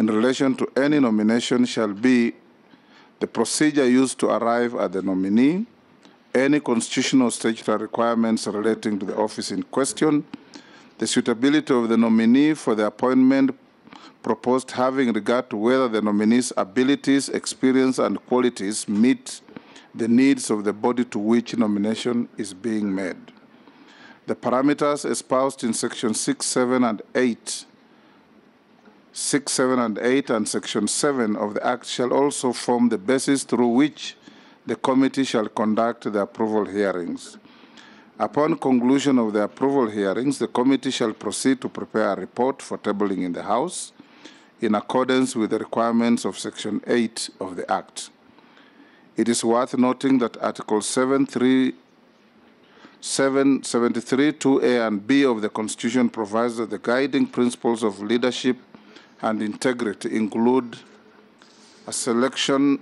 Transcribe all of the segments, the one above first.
in relation to any nomination shall be the procedure used to arrive at the nominee, any constitutional statutory requirements relating to the office in question, the suitability of the nominee for the appointment proposed having regard to whether the nominee's abilities, experience, and qualities meet the needs of the body to which nomination is being made. The parameters espoused in Section 6, 7, and 8 and Section 7 of the Act shall also form the basis through which the committee shall conduct the approval hearings. Upon conclusion of the approval hearings, the committee shall proceed to prepare a report for tabling in the House in accordance with the requirements of Section 8 of the Act. It is worth noting that Article 73, 2A and B of the Constitution provides that the guiding principles of leadership and integrity include a selection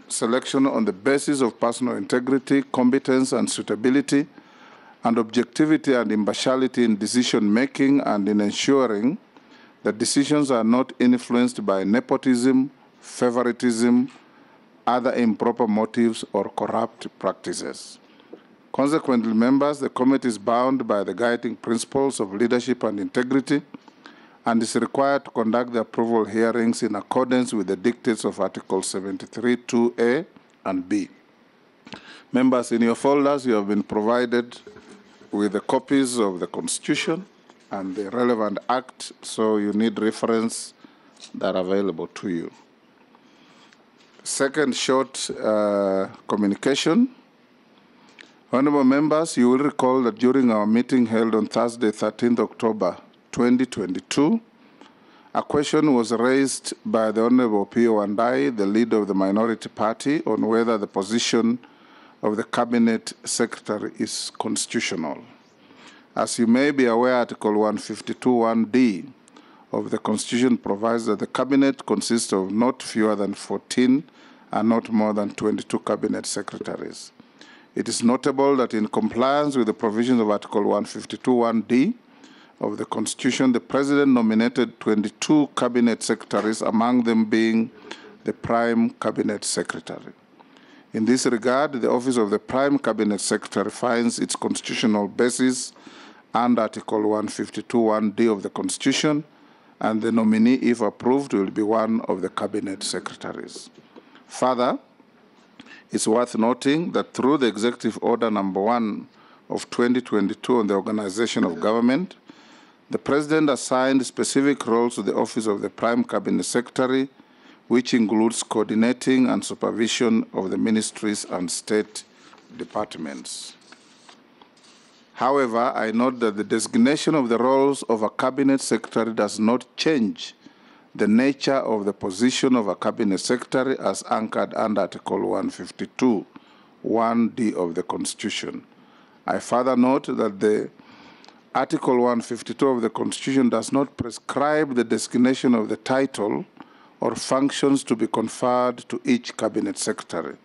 on the basis of personal integrity, competence, and suitability, and objectivity and impartiality in decision-making, and in ensuring that decisions are not influenced by nepotism, favoritism, other improper motives, or corrupt practices. Consequently, members, the committee is bound by the guiding principles of leadership and integrity and is required to conduct the approval hearings in accordance with the dictates of Article 73, 2A and B. Members, in your folders, you have been provided with the copies of the Constitution and the relevant act, so you need reference that are available to you. Second short communication. Honorable members, you will recall that during our meeting held on Thursday, 13th October 2022, a question was raised by the Honorable P.O. Wandai, the leader of the minority party, on whether the position of the Cabinet Secretary is constitutional. As you may be aware, Article 152(1)(d) of the Constitution provides that the Cabinet consists of not fewer than 14 and not more than 22 Cabinet Secretaries. It is notable that in compliance with the provisions of Article 152(1)(d) of the Constitution, the President nominated 22 Cabinet Secretaries, among them being the Prime Cabinet Secretary. In this regard, the office of the Prime Cabinet Secretary finds its constitutional basis under Article 152(1)(d) of the Constitution, and the nominee, if approved, will be one of the Cabinet Secretaries. Further, it's worth noting that through the Executive Order Number 1 of 2022 on the organization of government, the President assigned specific roles to the office of the Prime Cabinet Secretary, which includes coordinating and supervision of the ministries and state departments. However, I note that the designation of the roles of a Cabinet Secretary does not change the nature of the position of a Cabinet Secretary as anchored under Article 152(1)(d) of the Constitution. I further note that the Article 152 of the Constitution does not prescribe the designation of the title or functions to be conferred to each Cabinet Secretary.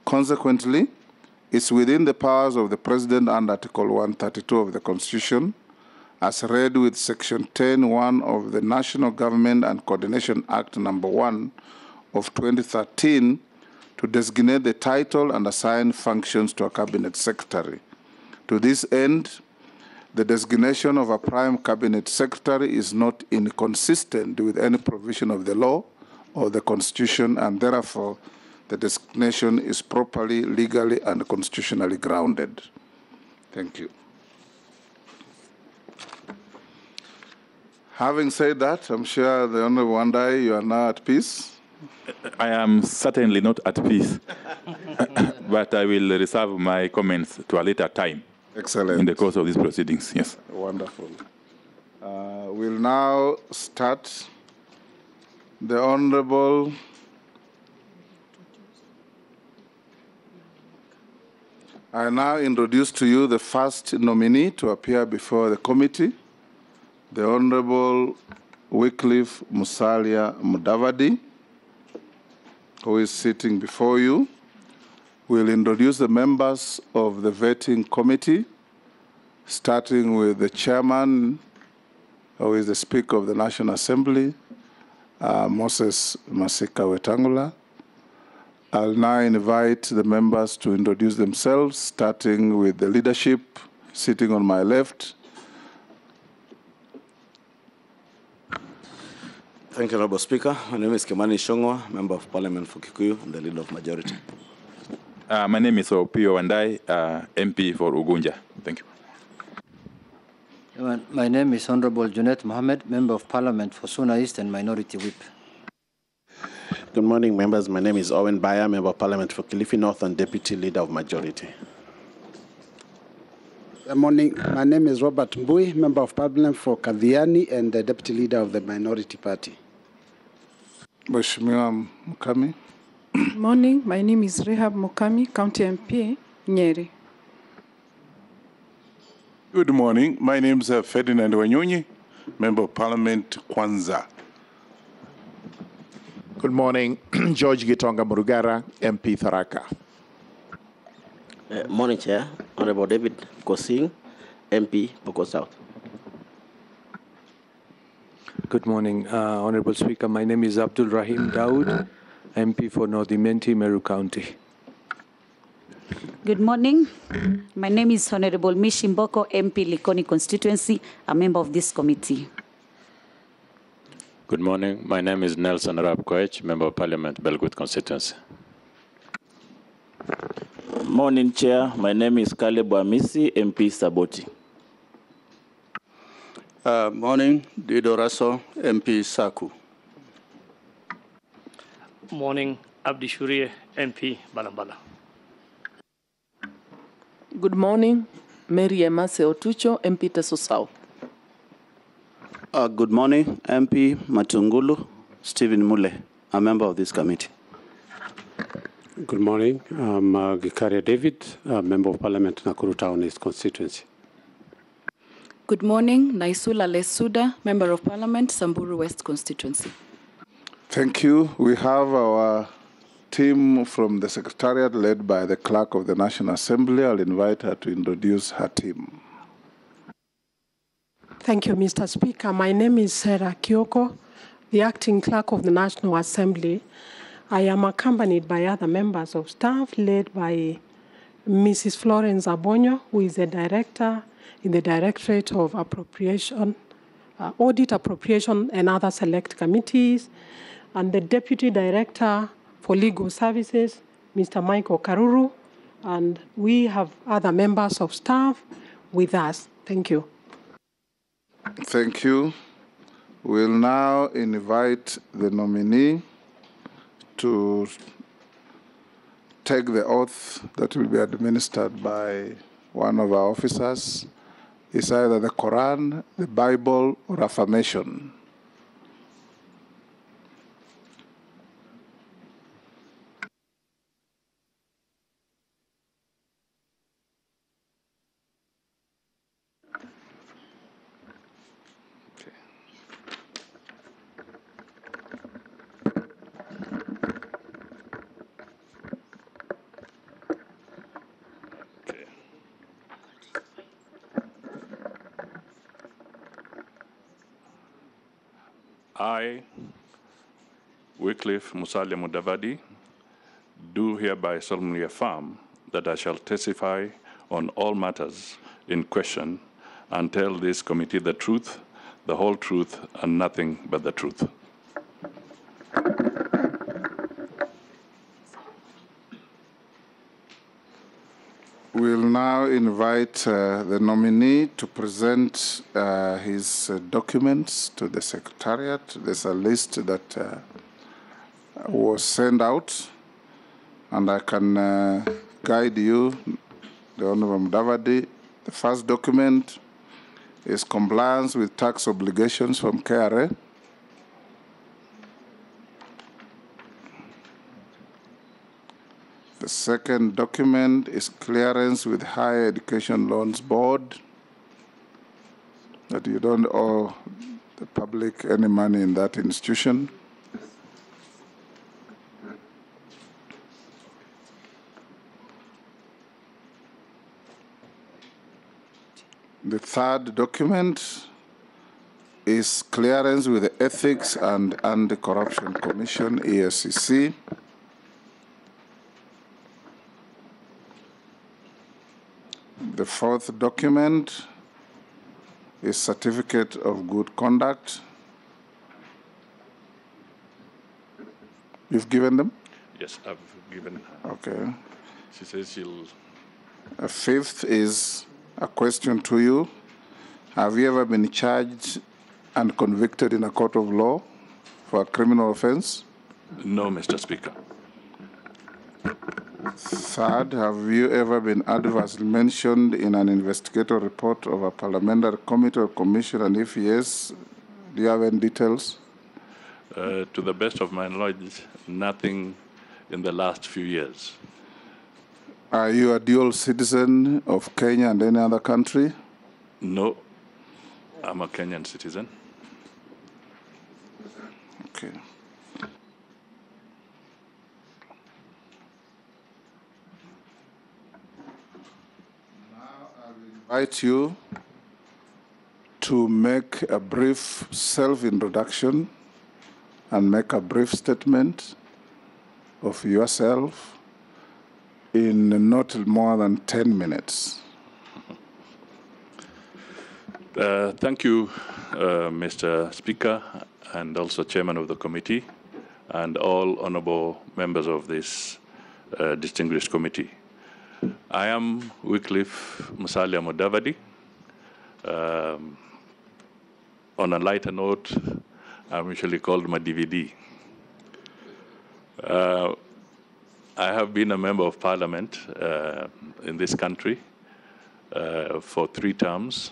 Consequently, it's within the powers of the President under Article 132 of the Constitution, as read with Section 10(1) of the National Government and Coordination Act No. 1 of 2013, to designate the title and assign functions to a Cabinet Secretary. To this end, the designation of a Prime Cabinet Secretary is not inconsistent with any provision of the law or the Constitution, and therefore the designation is properly, legally, and constitutionally grounded. Thank you. Having said that, I'm sure the Honorable Wandai, you are now at peace. I am certainly not at peace, but I will reserve my comments to a later time. Excellent. In the course of these proceedings, yes. Wonderful. We'll now start. The Honorable I now introduce to you the first nominee to appear before the committee, the Honorable Wycliffe Musalia Mudavadi, who is sitting before you. We'll introduce the members of the vetting committee, starting with the chairman, who is the Speaker of the National Assembly, Moses Masika Wetangula. I'll now invite the members to introduce themselves, starting with the leadership sitting on my left. Thank you, Honorable Speaker. My name is Kimani Shongwa, Member of Parliament for Kikuyu and the Leader of Majority. My name is Opio Wandai, MP for Ugunja. Thank you. My name is Honorable Junet Mohammed, Member of Parliament for Suna East and Minority Whip. Good morning, members. My name is Owen Bayer, Member of Parliament for Kilifi North and Deputy Leader of Majority. Good morning. My name is Robert Mbui, Member of Parliament for Kadhiani and the Deputy Leader of the Minority Party. Mheshimiwa Mukami. Good morning. My name is Rehab Mukami, County MP, Nyeri. Good morning. My name is Ferdinand Wanyonyi, Member of Parliament, Kwanza. Good morning. George Gitonga Murugara, MP Tharaka. Morning, Chair. Honorable David Kosing, MP Poko South. Good morning, Honorable Speaker. My name is Abdul Rahim Daoud, MP for North Imenti, Meru County. Good morning. My name is Honorable Mishimboko, MP Likoni constituency, a member of this committee. Good morning. My name is Nelson Arap Koech, Member of Parliament, Belgut constituency. Morning, Chair. My name is Caleb Amisi, MP Saboti. Morning, Dido Raso, MP Saku. Morning, Abdi Shurie, MP Balambala. Good morning, Mary Emase Otucho, MP Teso South. Good morning, MP Matungulu, Stephen Mule, a member of this committee. Good morning, I'm Gikaria David, a Member of Parliament, Nakuru Town East constituency. Good morning, Naisula Lesuda, Member of Parliament, Samburu West constituency. Thank you. We have our team from the Secretariat led by the Clerk of the National Assembly. I'll invite her to introduce her team. Thank you, Mr. Speaker. My name is Sarah Kyoko, the Acting Clerk of the National Assembly. I am accompanied by other members of staff led by Mrs. Florence Abonyo, who is the Director in the Directorate of Appropriation, Audit, Appropriation, and other select committees, and the Deputy Director for Legal Services, Mr. Michael Karuru, and we have other members of staff with us. Thank you. Thank you. We'll now invite the nominee to take the oath that will be administered by one of our officers. It's either the Quran, the Bible, or affirmation. I, Wycliffe Musalia Mudavadi, do hereby solemnly affirm that I shall testify on all matters in question and tell this committee the truth, the whole truth, and nothing but the truth. We'll now invite the nominee to present his documents to the Secretariat. There's a list that was sent out, and I can guide you, the Honorable Mudavadi. The first document is compliance with tax obligations from KRA. The second document is clearance with Higher Education Loans Board, that you don't owe the public any money in that institution. The third document is clearance with the Ethics and Anti-Corruption Commission, ESCC. The fourth document is Certificate of Good Conduct. You've given them? Yes, I've given her. Okay. She says she'll... A fifth is a question to you. Have you ever been charged and convicted in a court of law for a criminal offense? No, Mr. Speaker. Third, have you ever been adversely mentioned in an investigative report of a parliamentary committee or commission, and if yes, do you have any details? To the best of my knowledge, nothing in the last few years. Are you a dual citizen of Kenya and any other country? No, I'm a Kenyan citizen. Okay. I invite you to make a brief self-introduction and make a brief statement of yourself in not more than 10 minutes. Thank you, Mr. Speaker, and also Chairman of the committee, and all honorable members of this distinguished committee. I am Wycliffe Musalia Mudavadi. On a lighter note, I'm usually called my DVD. I have been a member of parliament in this country for 3 terms.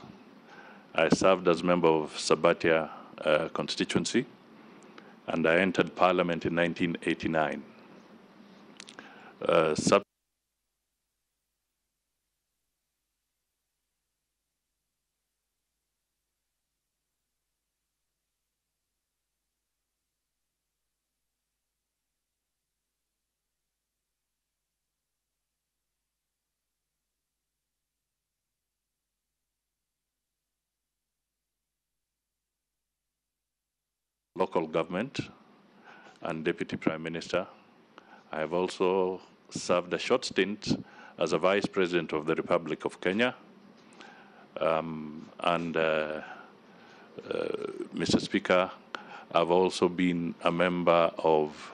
I served as member of Sabatia constituency, and I entered parliament in 1989. Local government and Deputy Prime Minister. I have also served a short stint as a Vice President of the Republic of Kenya. Mr. Speaker, I've also been a member of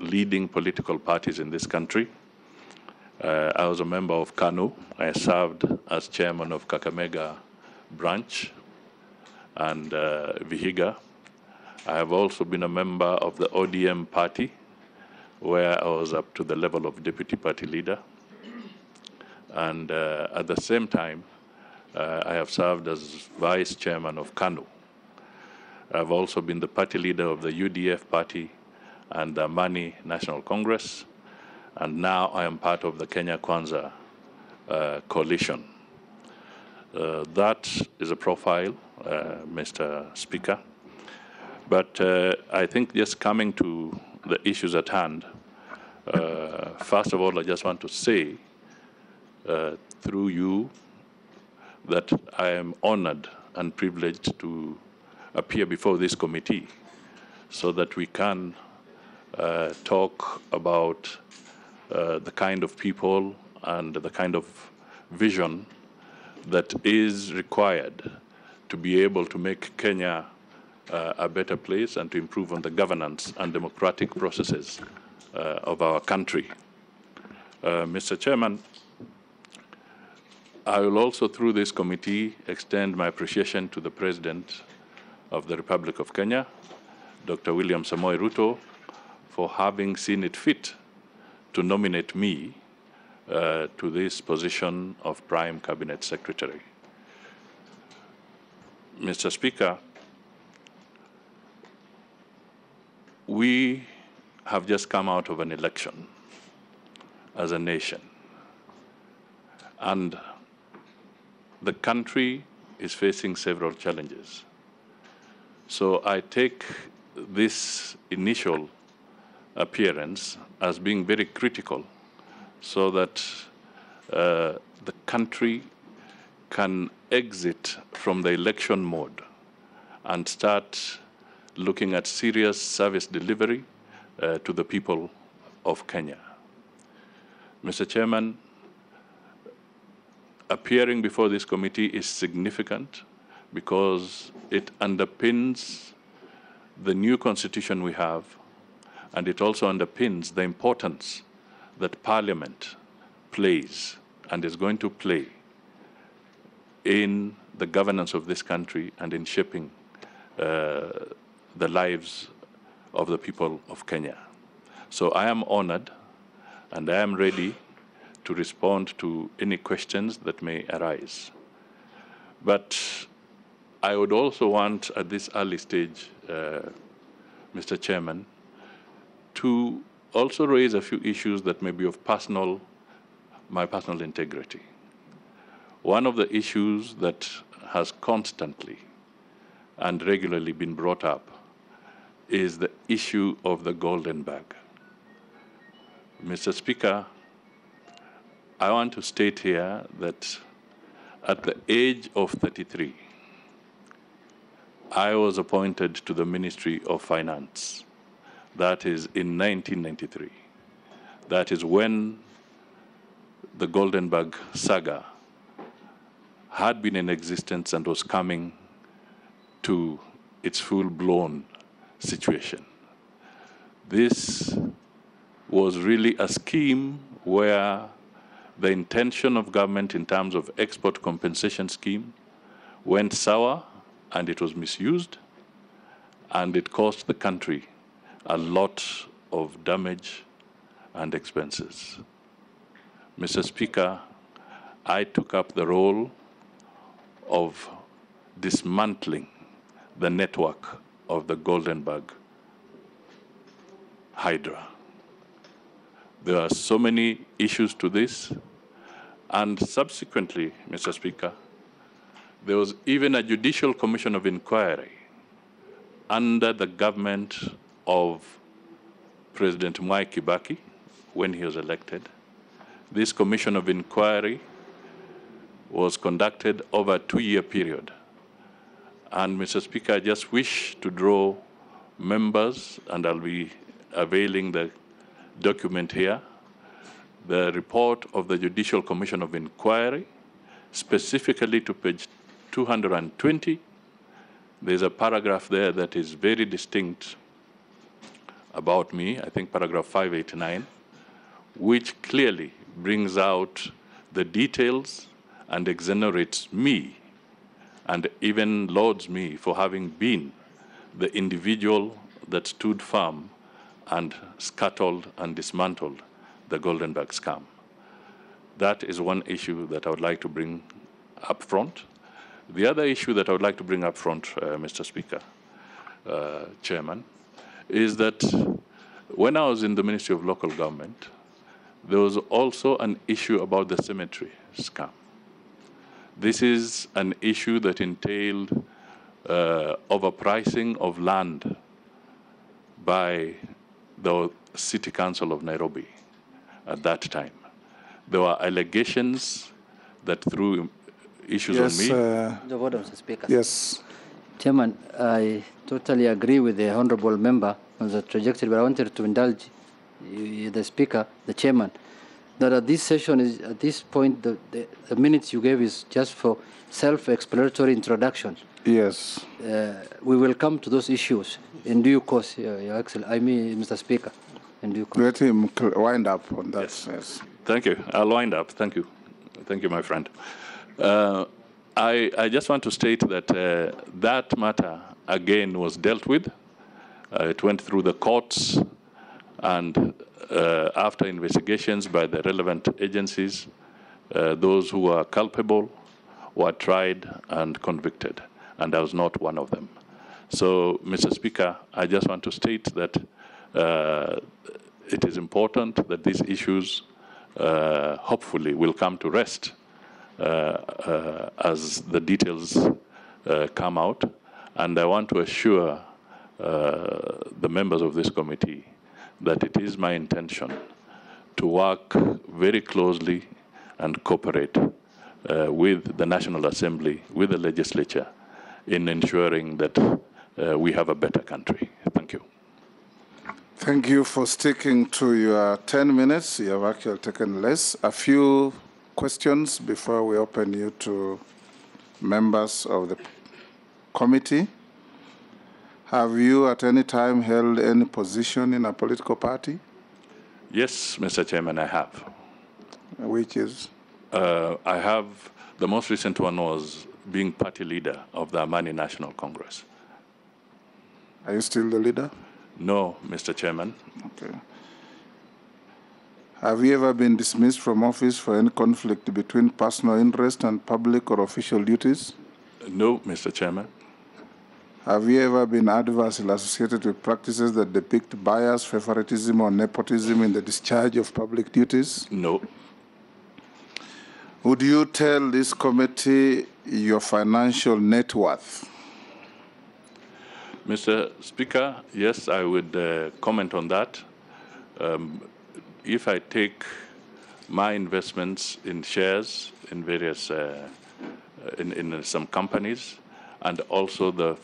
leading political parties in this country. I was a member of KANU. I served as chairman of Kakamega branch and Vihiga. I have also been a member of the ODM party, where I was up to the level of deputy party leader. And at the same time, I have served as vice chairman of KANU. I've also been the party leader of the UDF party and the Mani National Congress. And now I am part of the Kenya Kwanza coalition. That is a profile, Mr. Speaker. But I think just coming to the issues at hand, first of all, I just want to say through you that I am honored and privileged to appear before this committee so that we can talk about the kind of people and the kind of vision that is required to be able to make Kenya a better place and to improve on the governance and democratic processes of our country. Mr. Chairman, I will also, through this committee, extend my appreciation to the President of the Republic of Kenya, Dr. William Samoei Ruto, for having seen it fit to nominate me to this position of Prime Cabinet Secretary. Mr. Speaker, we have just come out of an election as a nation, and the country is facing several challenges. So I take this initial appearance as being very critical so that the country can exit from the election mode and start looking at serious service delivery to the people of Kenya. Mr. Chairman, appearing before this committee is significant because it underpins the new constitution we have, and it also underpins the importance that Parliament plays and is going to play in the governance of this country and in shaping the lives of the people of Kenya. So I am honored and I am ready to respond to any questions that may arise. But I would also want at this early stage, Mr. Chairman, to also raise a few issues that may be of my personal integrity. One of the issues that has constantly and regularly been brought up is the issue of the golden bag. Mr. Speaker, I want to state here that at the age of 33, I was appointed to the Ministry of Finance. That is in 1993. That is when the golden bag saga had been in existence and was coming to its full-blown situation. This was really a scheme where the intention of government in terms of export compensation scheme went sour and it was misused, and it cost the country a lot of damage and expenses. Mr. Speaker, I took up the role of dismantling the network of the golden bag hydra. There are so many issues to this, and subsequently, Mr. Speaker, there was even a judicial commission of inquiry under the government of President Mwai Kibaki when he was elected. This commission of inquiry was conducted over a 2-year period. And Mr. Speaker, I just wish to draw members, and I'll be availing the document here, the report of the Judicial Commission of Inquiry, specifically to page 220. There's a paragraph there that is very distinct about me, I think paragraph 589, which clearly brings out the details and exonerates me and even lauds me for having been the individual that stood firm and scuttled and dismantled the golden bag scam. That is one issue that I would like to bring up front. The other issue that I would like to bring up front, Mr. Speaker, Chairman, is that when I was in the Ministry of Local Government, there was also an issue about the cemetery scam. This is an issue that entailed overpricing of land by the City Council of Nairobi at that time. There were allegations that threw issues on me. The word of the Speaker. Yes. Chairman, I totally agree with the Honourable Member on the trajectory, but I wanted to indulge the Speaker, the Chairman, that at this session, at this point, the minutes you gave is just for self-explanatory introduction. Yes. We will come to those issues in due course, Your Excellency. I mean, Mr. Speaker, in due course. Let him wind up on that. Yes. Thank you. I'll wind up. Thank you. Thank you, my friend. I just want to state that that matter, again, was dealt with. It went through the courts, and after investigations by the relevant agencies, those who were culpable were tried and convicted, and I was not one of them. So, Mr. Speaker, I just want to state that it is important that these issues hopefully will come to rest as the details come out. And I want to assure the members of this committee that it is my intention to work very closely and cooperate with the National Assembly, with the legislature, in ensuring that we have a better country. Thank you. Thank you for sticking to your 10 minutes. You have actually taken less. A few questions before we open you to members of the committee. Have you at any time held any position in a political party? Yes, Mr. Chairman, I have. Which is? I have, the most recent one was being party leader of the Amani National Congress. Are you still the leader? No, Mr. Chairman. Okay. Have you ever been dismissed from office for any conflict between personal interest and public or official duties? No, Mr. Chairman. Have you ever been adversely associated with practices that depict bias, favoritism, or nepotism in the discharge of public duties? No. Would you tell this committee your financial net worth? Mr. Speaker, yes, I would comment on that. If I take my investments in shares in various, in some companies, and also the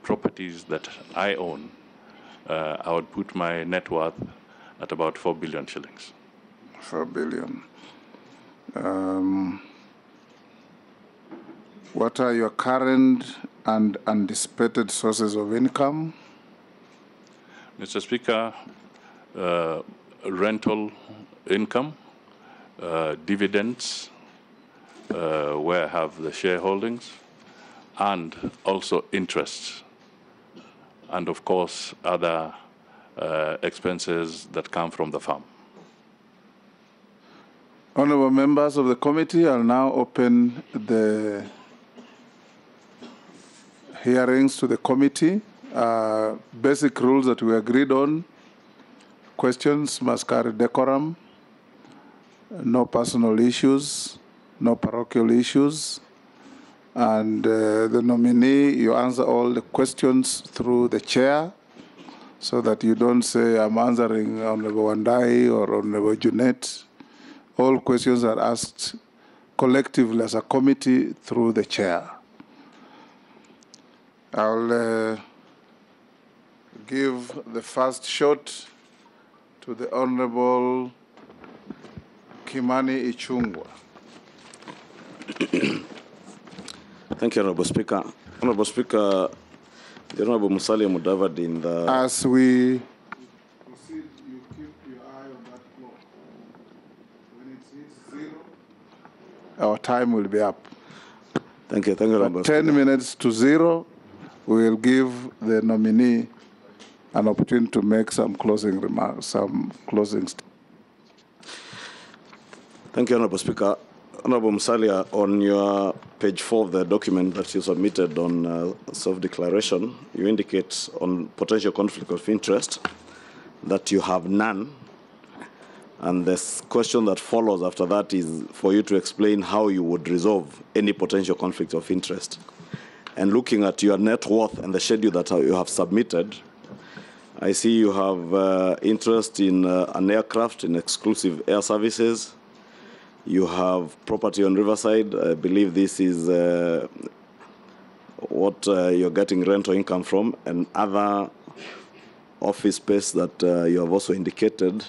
properties that I own, I would put my net worth at about 4 billion shillings. 4 billion. What are your current and undisputed sources of income? Mr. Speaker, rental income, dividends, where I have the shareholdings, and also interests, and of course other expenses that come from the farm. Honourable members of the committee, I'll now open the hearings to the committee. Basic rules that we agreed on. Questions must carry decorum. No personal issues, no parochial issues. And the nominee, you answer all the questions through the chair so that you don't say, I'm answering Honorable Wandai or Honorable Junet. All questions are asked collectively as a committee through the chair. I'll give the first shot to the Honorable Kimani Ichung'wah. Thank you, Honorable Speaker. Honorable Speaker, the Honorable Musalia Mudavadi in the... As we proceed, you keep your eye on that clock. When it hits 0, our time will be up. Thank you, Honorable Speaker. 10 minutes to 0, we will give the nominee an opportunity to make some closing remarks, some closing statements. Thank you, Honorable Speaker. Honorable Musalia, on your page 4 of the document that you submitted on self-declaration, you indicate on potential conflict of interest that you have none. And the question that follows after that is for you to explain how you would resolve any potential conflict of interest. And looking at your net worth and the schedule that you have submitted, I see you have interest in an aircraft, in exclusive air services. You have property on Riverside. I believe this is what you're getting rental income from, and other office space that you have also indicated,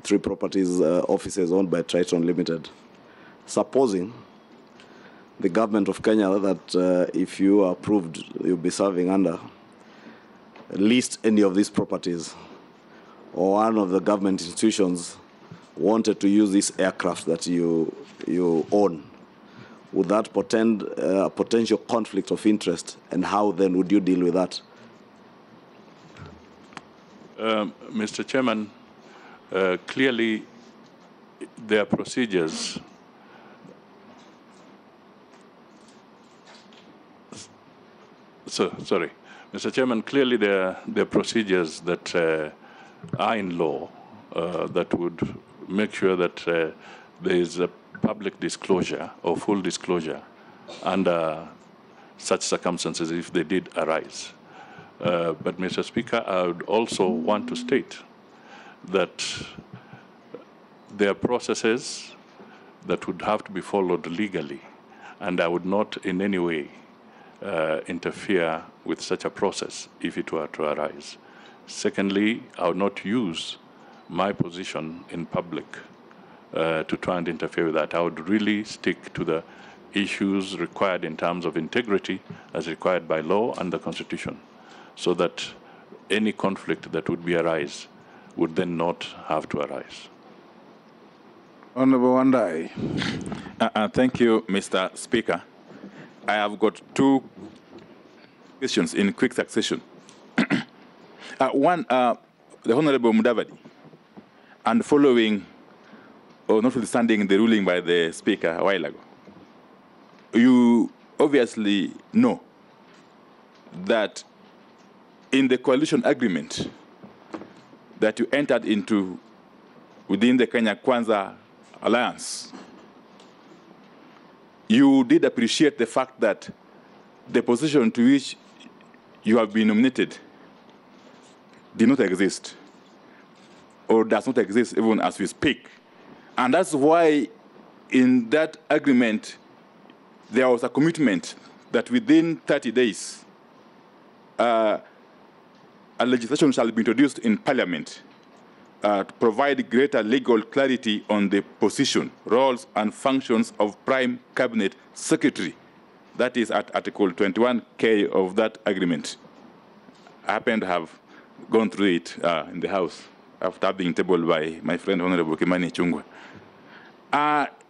3 properties, offices owned by Triton Limited. Supposing the government of Kenya that if you are approved, you'll be serving under, list any of these properties, or one of the government institutions wanted to use this aircraft that you own, would that portend a potential conflict of interest, and how then would you deal with that? Mr. Chairman, clearly there are procedures. Sorry. Mr. Chairman, clearly there are procedures that are in law that would make sure that there is a public disclosure or full disclosure under such circumstances if they did arise. But, Mr. Speaker, I would also want to state that there are processes that would have to be followed legally, and I would not in any way interfere with such a process if it were to arise. Secondly, I would not use my position in public to try and interfere with that. I would really stick to the issues required in terms of integrity as required by law and the Constitution, so that any conflict that would arise would then not have to arise. Honorable Wandai. Thank you, Mr. Speaker. I have got two questions in quick succession. One, the Honorable Mudavadi, and following, or notwithstanding the ruling by the Speaker a while ago, you obviously know that in the coalition agreement that you entered into within the Kenya Kwanza Alliance, you did appreciate the fact that the position to which you have been nominated did not exist, or does not exist even as we speak. And that's why in that agreement, there was a commitment that within 30 days, a legislation shall be introduced in Parliament to provide greater legal clarity on the position, roles, and functions of Prime Cabinet Secretary. That is at Article 21K of that agreement. I happen to have gone through it in the House after being tabled by my friend Honorable Kimani Ichung'wah.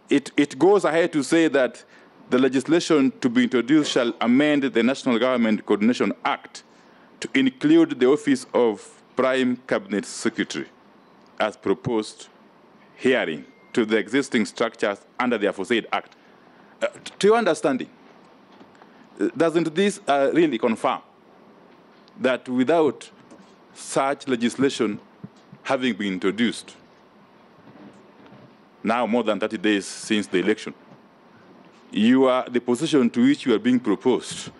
It goes ahead to say that the legislation to be introduced shall amend the National Government Coordination Act to include the office of Prime Cabinet Secretary as proposed herein to the existing structures under the aforesaid Act. To your understanding, doesn't this really confirm that without such legislation having been introduced, now more than 30 days since the election, the position to which you are being proposed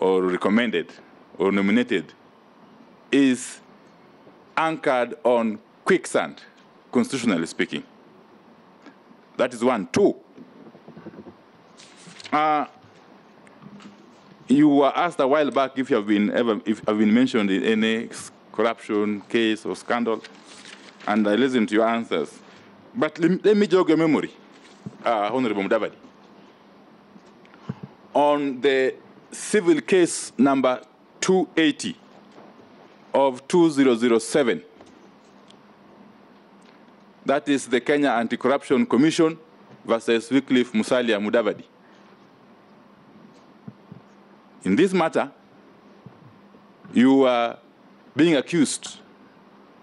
or recommended or nominated is anchored on quicksand, constitutionally speaking? That is one. Two, you were asked a while back if you have been mentioned in any corruption case or scandal, and I listened to your answers. But let me jog your memory, Honorable Mudavadi. On the civil case number 280 of 2007, that is the Kenya Anti-Corruption Commission versus Wycliffe Musalia Mudavadi. In this matter, you are being accused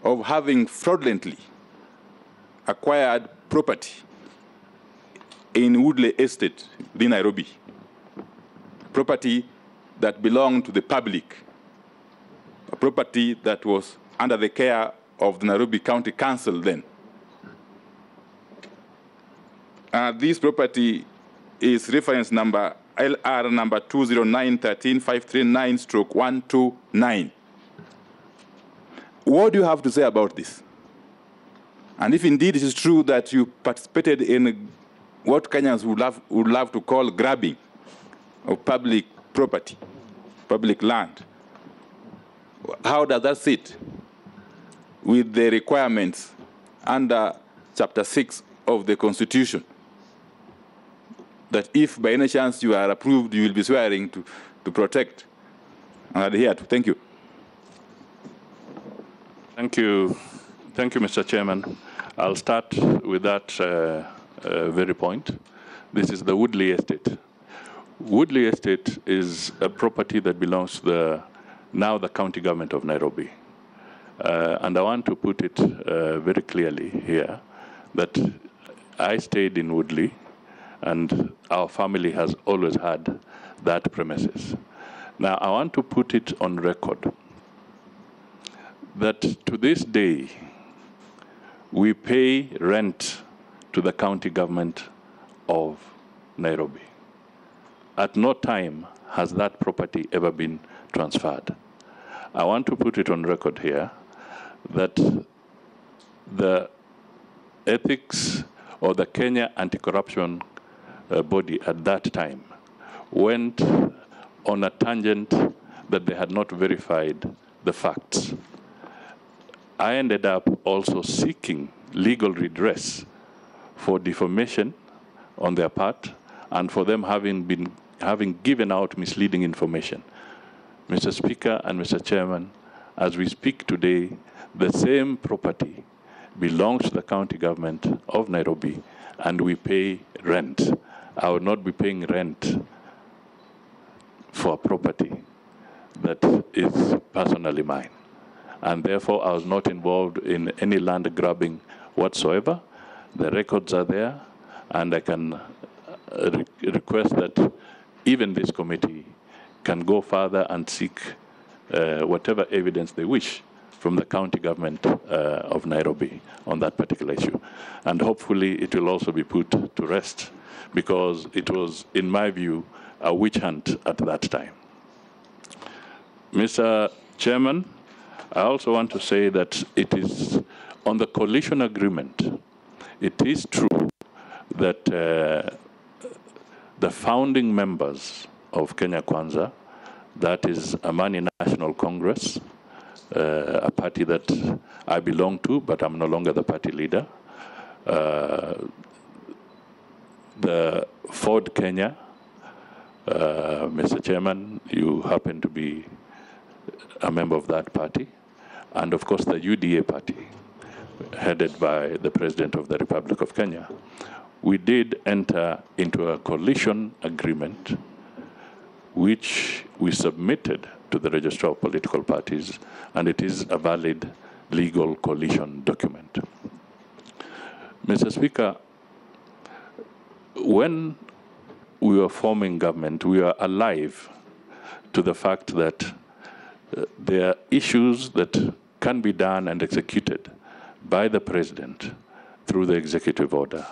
of having fraudulently acquired property in Woodley Estate in Nairobi, property that belonged to the public, a property that was under the care of the Nairobi County Council then. This property is reference number LR number 209-13-539/129. What do you have to say about this? And if indeed it is true that you participated in what Kenyans would love to call grabbing of public property, public land, how does that sit with the requirements under Chapter 6 of the Constitution, that if by any chance you are approved, you will be swearing to protect and adhere to? Thank you. Thank you, Mr. Chairman. I'll start with that very point. This is the Woodley Estate. Woodley Estate is a property that belongs to now the county government of Nairobi. And I want to put it very clearly here that I stayed in Woodley, and our family has always had that premises. Now, I want to put it on record that to this day, we pay rent to the county government of Nairobi. At no time has that property ever been transferred. I want to put it on record here that the ethics or the Kenya Anti-Corruption Body at that time went on a tangent that they had not verified the facts. I ended up also seeking legal redress for defamation on their part and for them having given out misleading information. Mr. Speaker and Mr. Chairman, as we speak today, the same property belongs to the county government of Nairobi, and we pay rent. I will not be paying rent for a property that is personally mine. And therefore, I was not involved in any land grabbing whatsoever. The records are there, and I can request that even this committee can go further and seek whatever evidence they wish from the county government of Nairobi on that particular issue. And hopefully it will also be put to rest, because it was, in my view, a witch hunt at that time. Mr. Chairman, I also want to say that it is on the coalition agreement. It is true that the founding members of Kenya Kwanza, that is Amani National Congress, a party that I belong to, but I'm no longer the party leader, the Ford Kenya, Mr. Chairman, you happen to be a member of that party, and of course the UDA party, headed by the President of the Republic of Kenya. We did enter into a coalition agreement which we submitted to the Registrar of Political Parties, and it is a valid legal coalition document. Mr. Speaker, when we were forming government, we were alive to the fact that there are issues that can be done and executed by the President through the executive order.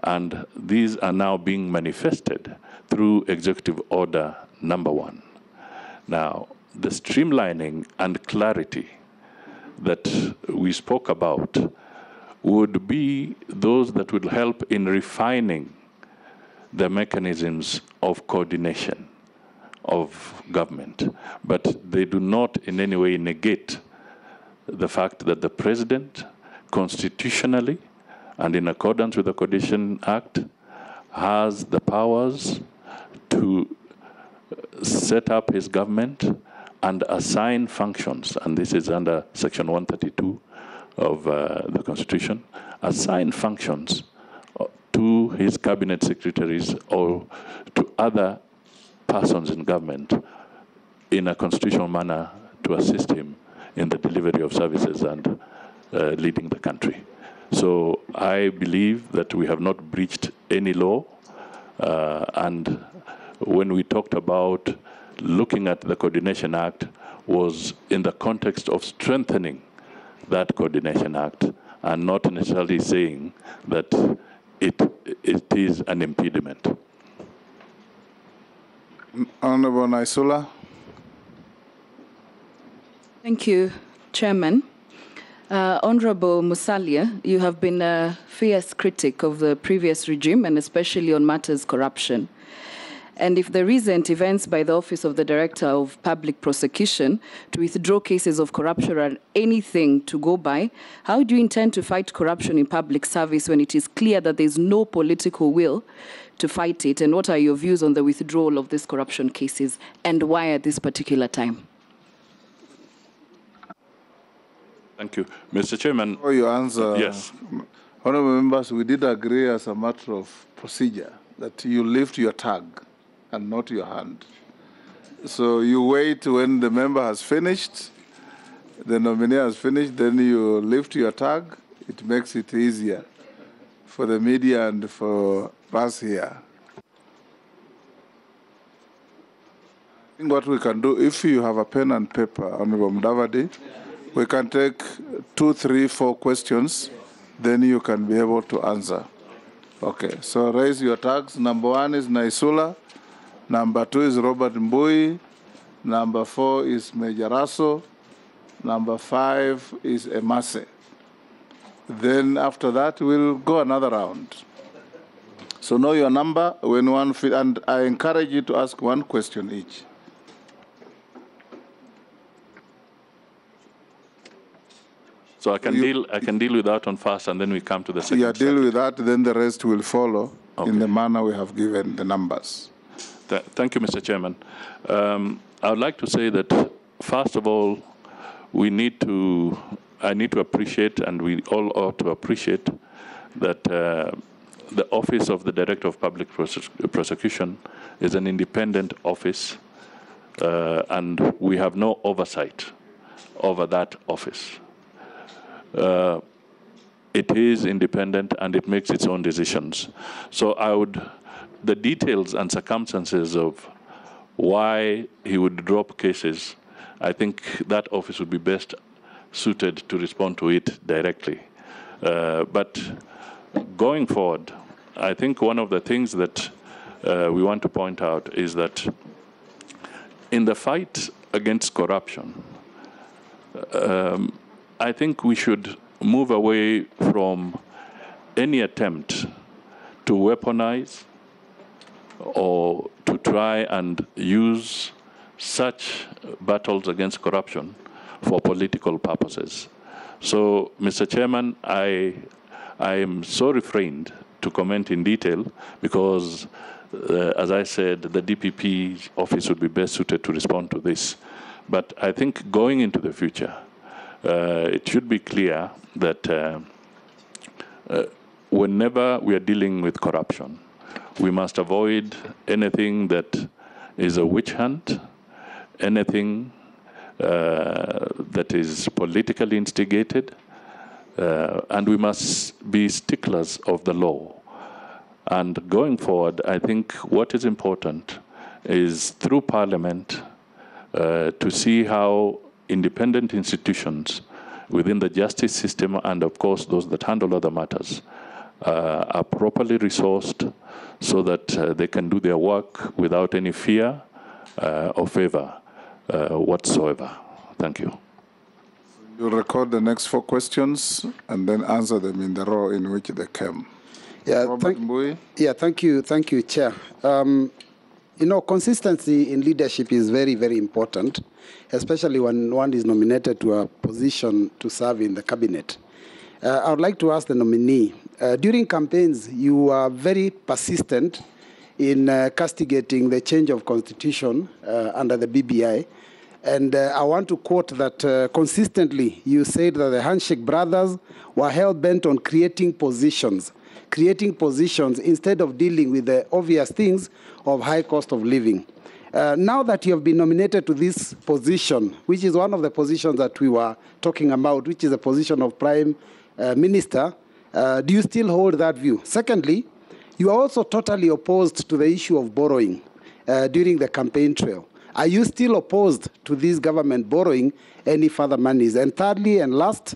And these are now being manifested through Executive Order number 1. Now, the streamlining and clarity that we spoke about would be those that would help in refining the mechanisms of coordination of government. But they do not in any way negate the fact that the President constitutionally and in accordance with the Coordination Act has the powers to set up his government and assign functions, and this is under Section 132 of the Constitution, assign functions to his cabinet secretaries or to other persons in government in a constitutional manner to assist him in the delivery of services and leading the country. So I believe that we have not breached any law, and when we talked about looking at the Coordination Act was in the context of strengthening that Coordination Act and not necessarily saying that it is an impediment. Honorable Naisula. Thank you, Chairman. Honorable Musalia, you have been a fierce critic of the previous regime and especially on matters corruption. And if the recent events by the Office of the Director of Public Prosecution to withdraw cases of corruption are anything to go by, how do you intend to fight corruption in public service when it is clear that there is no political will to fight it? And what are your views on the withdrawal of these corruption cases, and why at this particular time? Thank you. Mr. Chairman. Before you answer, yes. Honorable members, we did agree as a matter of procedure that you lift your tag and not your hand. So you wait when the member has finished, the nominee has finished, then you lift your tag. It makes it easier for the media and for us here. I think what we can do, if you have a pen and paper, Honorable Mudavadi, we can take 2, 3, 4 questions, then you can be able to answer. Okay, so raise your tags. Number 1 is Naisula. Number 2 is Robert Mbui. Number 4 is Major Raso. Number 5 is Emase. Then after that, we'll go another round. So know your number when one and I encourage you to ask one question each. So I can deal with that one first, and then we come to the second. Yeah, deal with that, then the rest will follow in the manner we have given the numbers. Thank you, Mr. Chairman. I would like to say that, first of all, I need to appreciate, and we all ought to appreciate, that the Office of the Director of Public Prosecution is an independent office, and we have no oversight over that office. It is independent and it makes its own decisions. So the details and circumstances of why he would drop cases, I think that office would be best suited to respond to it directly. But going forward, I think one of the things that we want to point out is that in the fight against corruption, I think we should move away from any attempt to weaponize or to try and use such battles against corruption for political purposes. So, Mr. Chairman, I am so refrained to comment in detail because, as I said, the DPP office would be best suited to respond to this. But I think going into the future, it should be clear that whenever we are dealing with corruption, we must avoid anything that is a witch hunt, anything that is politically instigated, and we must be sticklers of the law. And going forward, I think what is important is through Parliament to see how independent institutions within the justice system, and of course those that handle other matters, are properly resourced so that they can do their work without any fear or favor whatsoever. Thank you. You'll record the next 4 questions and then answer them in the row in which they came. Yeah, thank you, Chair. Consistency in leadership is very, very important, especially when one is nominated to a position to serve in the cabinet. I would like to ask the nominee, during campaigns, you are very persistent in castigating the change of constitution under the BBI. And I want to quote that consistently you said that the Handshake brothers were hell-bent on creating positions instead of dealing with the obvious things of high cost of living. Now that you have been nominated to this position, which is one of the positions that we were talking about, which is the position of Prime Minister, do you still hold that view? Secondly, you are also totally opposed to the issue of borrowing during the campaign trail. Are you still opposed to this government borrowing any further monies? And thirdly and last,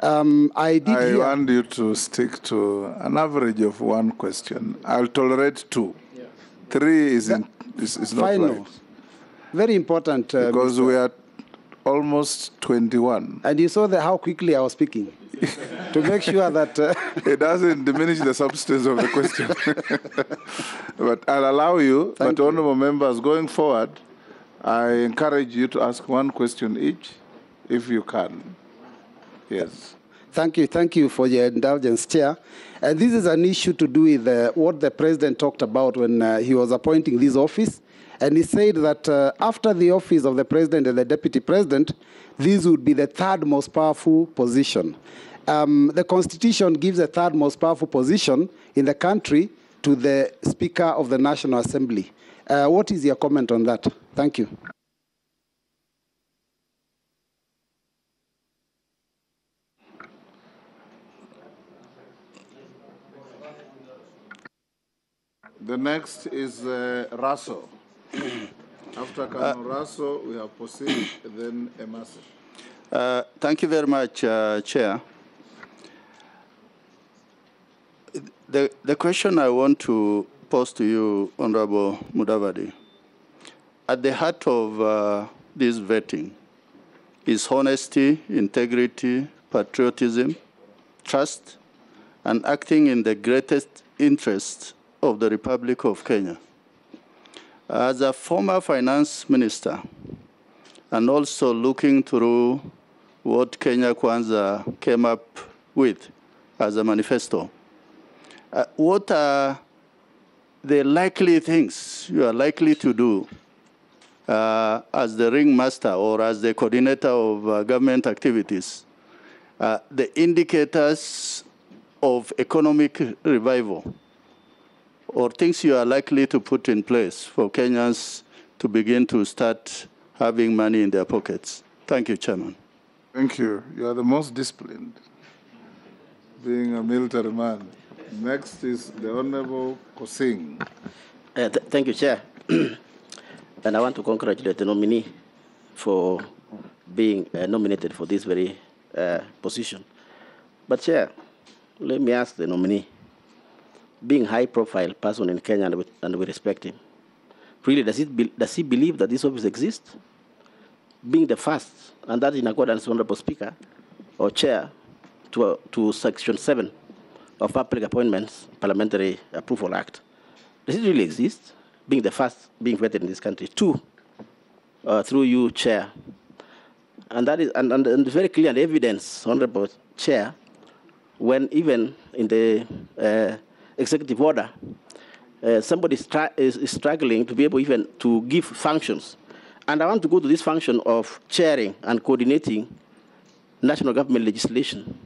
I want you to stick to an average of 1 question. I'll tolerate 2. 3 is not right. Very important. Because we are almost 21. And you saw how quickly I was speaking. To make sure that... it doesn't diminish the substance of the question. But I'll allow you. But honorable members, going forward, I encourage you to ask 1 question each, if you can. Yes. Thank you for your indulgence, Chair. And this is an issue to do with what the President talked about when he was appointing this office. And he said that after the office of the President and the Deputy President, this would be the 3rd most powerful position. The Constitution gives the 3rd most powerful position in the country to the Speaker of the National Assembly. What is your comment on that? Thank you. The next is Raso. After Colonel Raso, we have Posil, then Emase. Thank you very much, Chair. The question I want to pose to you, Honorable Mudavadi, at the heart of this vetting is honesty, integrity, patriotism, trust and acting in the greatest interest of the Republic of Kenya. As a former finance minister, and also looking through what Kenya Kwanza came up with as a manifesto, what are the likely things you are likely to do as the ringmaster or as the coordinator of government activities, the indicators of economic revival, or things you are likely to put in place for Kenyans to begin to start having money in their pockets? Thank you, Chairman. Thank you. You are the most disciplined, being a military man. Next is the Honorable Kosing. Thank you, Chair. And I want to congratulate the nominee for being nominated for this very position. But, Chair, let me ask the nominee, being a high-profile person in Kenya and we respect him, really, does he believe that this office exists? Being the first, and that in accordance with Honorable Speaker or Chair to Section 7 of Public Appointments Parliamentary Approval Act, does it really exist? Being the first being vetted in this country. Two, through you, Chair, and that is and it's very clear the evidence, Honorable Chair, when even in the executive order, somebody is struggling to be able even to give functions. And I want to go to this function of chairing and coordinating national government legislation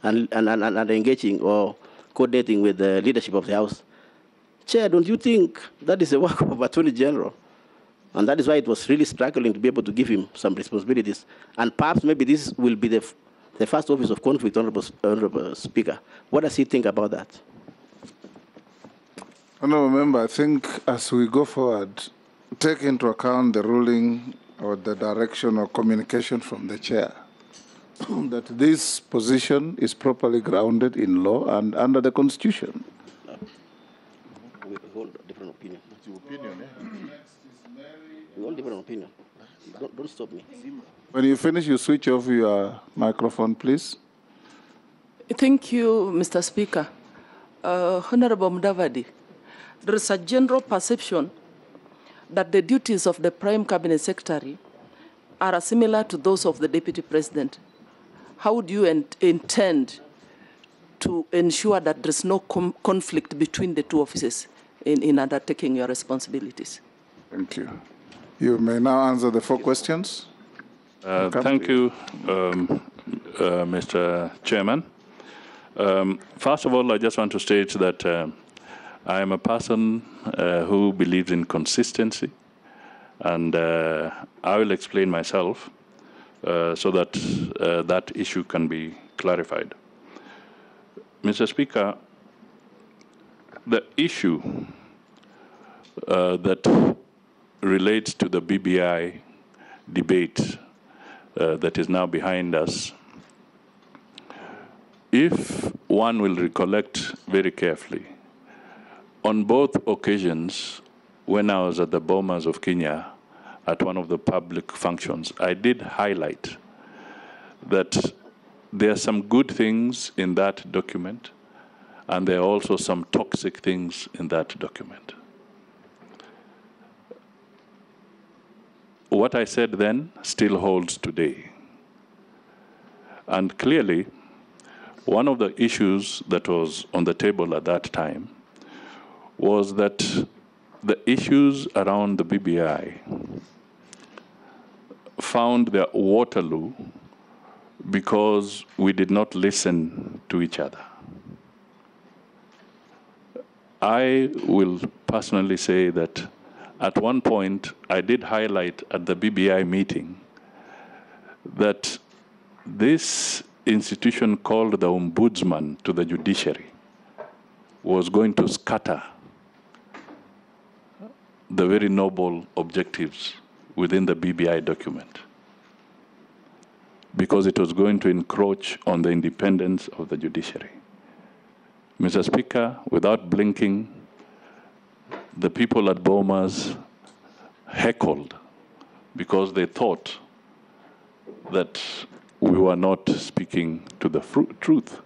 and engaging or coordinating with the leadership of the House. Chair, don't you think that is the work of Attorney General? And that is why it was really struggling to be able to give him some responsibilities. And perhaps maybe this will be the first office of conflict, Honorable Speaker. What does he think about that? Honourable Member, I think as we go forward, take into account the ruling or the direction or communication from the chair that this position is properly grounded in law and under the Constitution. We hold a different opinion. What's your opinion? We hold a different opinion. Don't stop me. When you finish, you switch off your microphone, please. Thank you, Mr. Speaker. Honorable Mudavadi, there is a general perception that the duties of the Prime Cabinet Secretary are similar to those of the Deputy President. How do you intend to ensure that there is no conflict between the two offices in undertaking your responsibilities? Thank you. You may now answer the 4 questions. Thank you, Mr. Chairman. First of all, I just want to state that I am a person who believes in consistency, and I will explain myself so that that issue can be clarified. Mr. Speaker, the issue that relates to the BBI debate that is now behind us, if one will recollect very carefully, on both occasions, when I was at the Bomas of Kenya at one of the public functions, I did highlight that there are some good things in that document, and there are also some toxic things in that document. What I said then still holds today. And clearly, one of the issues that was on the table at that time was that the issues around the BBI found their Waterloo because we did not listen to each other. I will personally say that at one point I did highlight at the BBI meeting that this institution called the Ombudsman to the judiciary was going to scatter the very noble objectives within the BBI document, because it was going to encroach on the independence of the judiciary. Mr. Speaker, without blinking, the people at Bomas heckled because they thought that we were not speaking to the truth.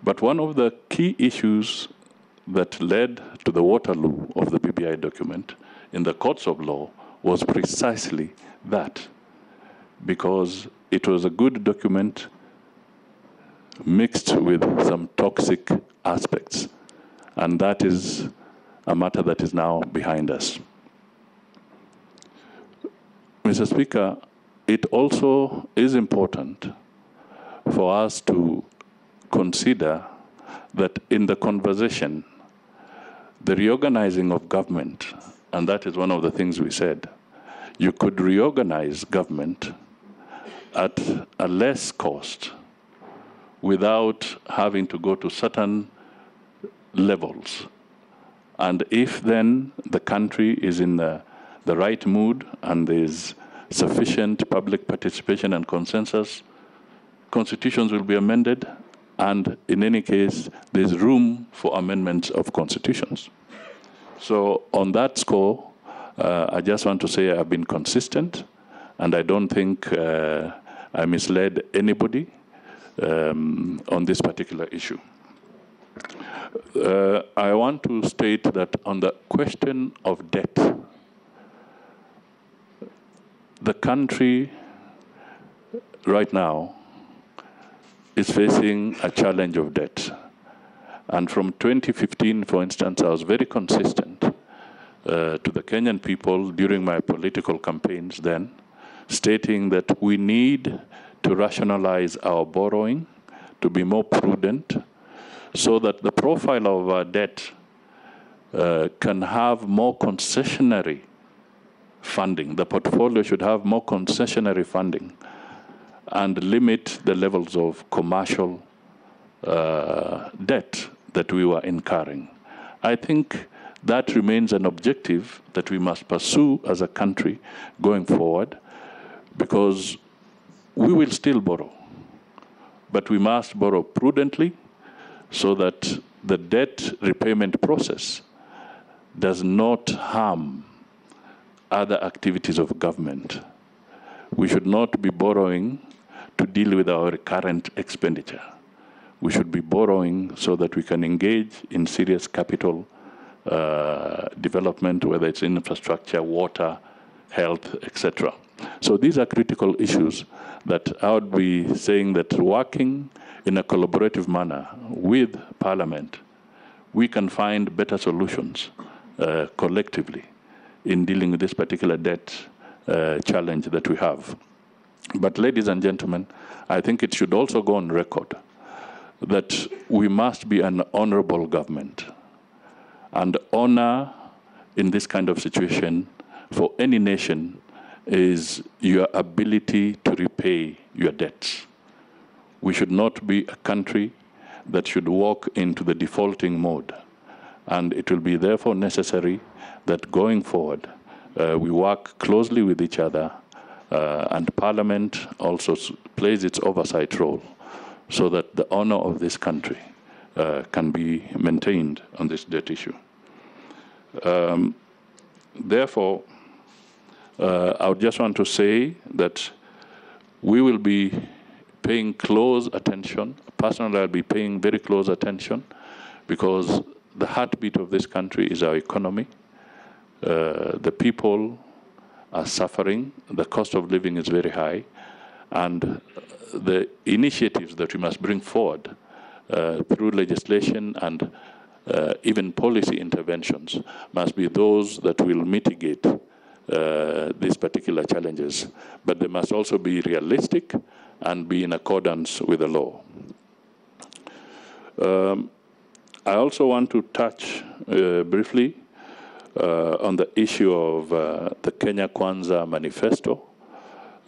But one of the key issues that led to the Waterloo of the BBI document in the courts of law was precisely that, because it was a good document mixed with some toxic aspects, and that is a matter that is now behind us. Mr. Speaker, it also is important for us to consider that in the conversation, the reorganizing of government, and that is one of the things we said, you could reorganize government at a less cost without having to go to certain levels. And if then the country is in the right mood and there's sufficient public participation and consensus, constitutions will be amended, and in any case, there's room for amendments of constitutions. So on that score, I just want to say I've been consistent, and I don't think I misled anybody on this particular issue. I want to state that on the question of debt, the country right now is facing a challenge of debt. And from 2015, for instance, I was very consistent to the Kenyan people during my political campaigns then, stating that we need to rationalize our borrowing, to be more prudent, so that the profile of our debt can have more concessionary funding. The portfolio should have more concessionary funding and limit the levels of commercial debt that we were incurring. I think that remains an objective that we must pursue as a country going forward, because we will still borrow, but we must borrow prudently so that the debt repayment process does not harm other activities of government. We should not be borrowing to deal with our recurrent expenditure. We should be borrowing so that we can engage in serious capital development, whether it's infrastructure, water, health, etc. So these are critical issues that I would be saying that working in a collaborative manner with Parliament, we can find better solutions collectively in dealing with this particular debt challenge that we have. But ladies and gentlemen, I think it should also go on record that we must be an honorable government. And honor in this kind of situation for any nation is your ability to repay your debts. We should not be a country that should walk into the defaulting mode. And it will be therefore necessary that going forward, we work closely with each other, and Parliament also plays its oversight role so that the honor of this country can be maintained on this debt issue. Therefore, I would just want to say that we will be paying close attention. Personally, I'll be paying very close attention, because the heartbeat of this country is our economy. The people are suffering. The cost of living is very high. And the initiatives that we must bring forward through legislation and even policy interventions must be those that will mitigate these particular challenges. But they must also be realistic and be in accordance with the law. I also want to touch briefly on the issue of the Kenya Kwanza manifesto.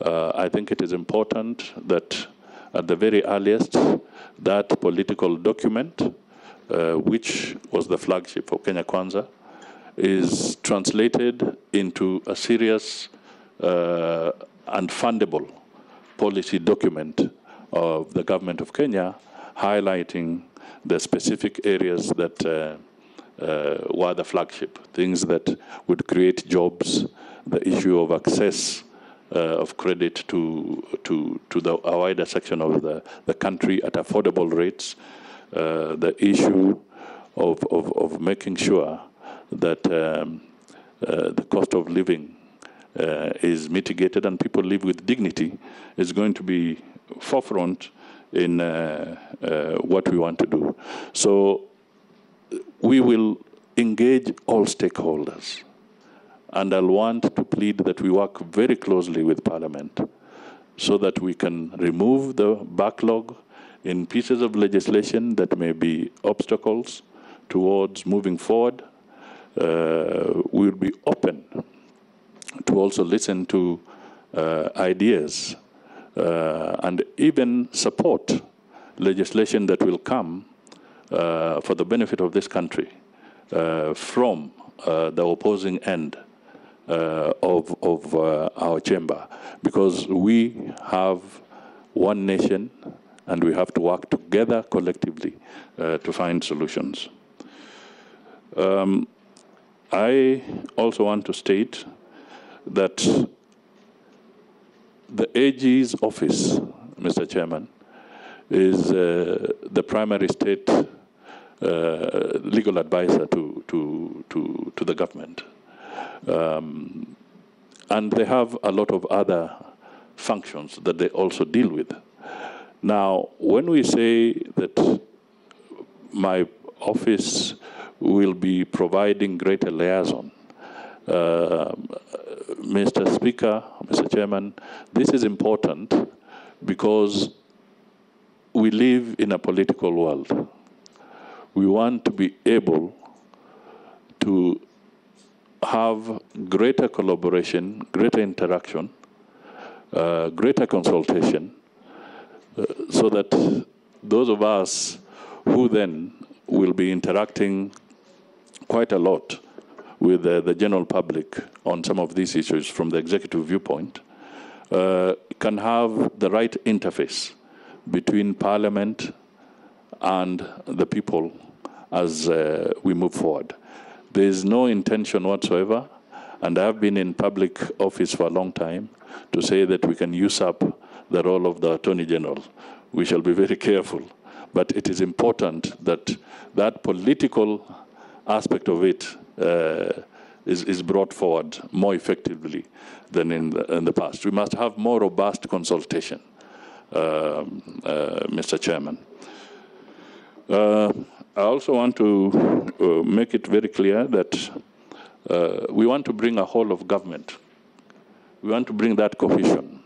I think it is important that at the very earliest, that political document, which was the flagship for Kenya Kwanza, is translated into a serious and fundable policy document of the government of Kenya, highlighting the specific areas that were the flagship, things that would create jobs, the issue of access of credit to a wider section of the country at affordable rates, the issue of making sure that the cost of living is mitigated and people live with dignity is going to be forefront in what we want to do. So we will engage all stakeholders. And I'll want to plead that we work very closely with Parliament so that we can remove the backlog in pieces of legislation that may be obstacles towards moving forward. We'll be open to also listen to ideas and even support legislation that will come for the benefit of this country from the opposing end of our chamber, because we have one nation and we have to work together collectively to find solutions. I also want to state that the AG's office, Mr. Chairman, is the primary state legal advisor to the government. And they have a lot of other functions that they also deal with. Now, when we say that my office will be providing greater liaison, Mr. Speaker, Mr. Chairman, this is important because we live in a political world. We want to be able to have greater collaboration, greater interaction, greater consultation, so that those of us who then will be interacting quite a lot with the general public on some of these issues from the executive viewpoint can have the right interface between Parliament and the people as we move forward. There is no intention whatsoever, and I have been in public office for a long time, to say that we can use up the role of the Attorney General. We shall be very careful. But it is important that that political aspect of it is brought forward more effectively than in the past. We must have more robust consultation, Mr. Chairman. I also want to make it very clear that we want to bring a whole of government. We want to bring that cohesion.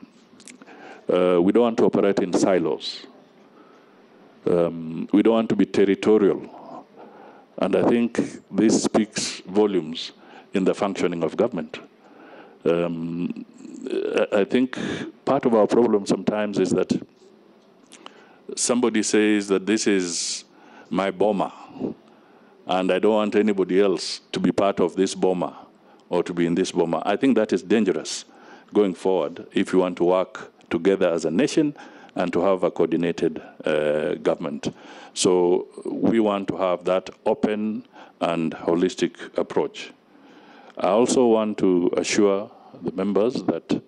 We don't want to operate in silos. We don't want to be territorial. And I think this speaks volumes in the functioning of government. I think part of our problem sometimes is that somebody says that this is my Boma, and I don't want anybody else to be part of this Boma or to be in this Boma. I think that is dangerous going forward if you want to work together as a nation and to have a coordinated government. So we want to have that open and holistic approach. I also want to assure the members that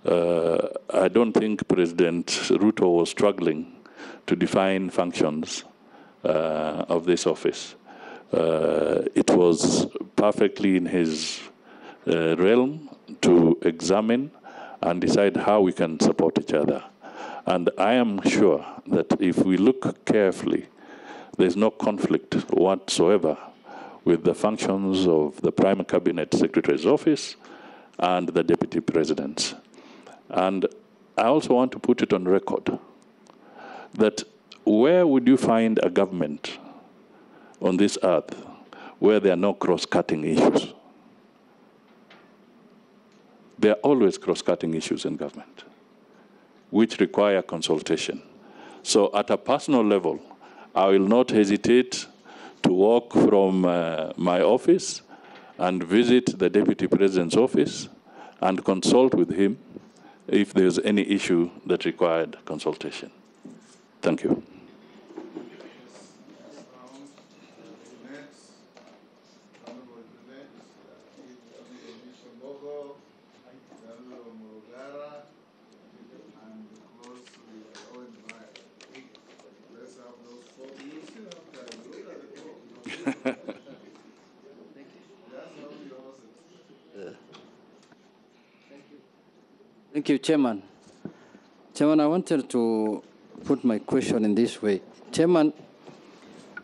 I don't think President Ruto was struggling to define functions of this office. It was perfectly in his realm to examine and decide how we can support each other. And I am sure that if we look carefully, there's no conflict whatsoever with the functions of the Prime Cabinet Secretary's office and the Deputy Presidents. And I also want to put it on record that where would you find a government on this earth where there are no cross-cutting issues? There are always cross-cutting issues in government, which require consultation. So at a personal level, I will not hesitate to walk from my office and visit the Deputy President's office and consult with him if there's any issue that required consultation. Thank you. Let's have those 4 Thank you, Chairman. Chairman, I wanted to put my question in this way. Chairman,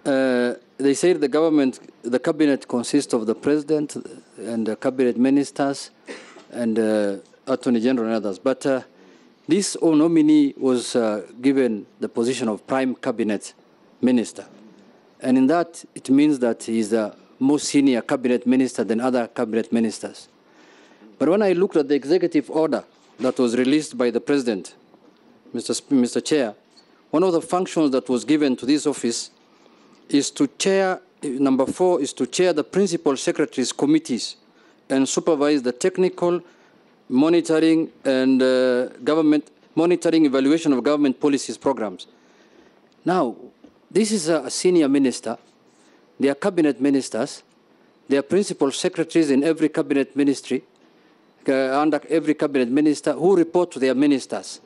they say the cabinet consists of the president and the cabinet ministers and attorney general and others. But this nominee was given the position of prime cabinet minister. And in that, it means that he's the most senior cabinet minister than other cabinet ministers. But when I looked at the executive order that was released by the president, Mr. Chair, one of the functions that was given to this office is to chair, number 4, is to chair the principal secretaries' committees and supervise the technical monitoring and monitoring evaluation of government policies programs. Now, this is a senior minister. They are cabinet ministers. They are principal secretaries in every cabinet ministry, under every cabinet minister, who report to their ministers.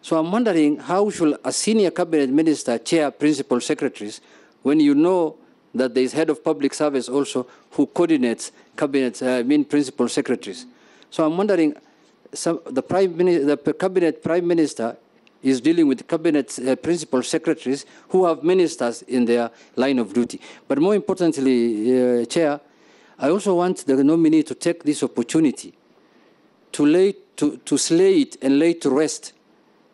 So I'm wondering, how should a senior cabinet minister chair principal secretaries when you know that there is head of public service also who coordinates principal secretaries? So I'm wondering, the cabinet prime minister is dealing with cabinet principal secretaries who have ministers in their line of duty. But more importantly, Chair, I also want the nominee to take this opportunity to slate and lay to rest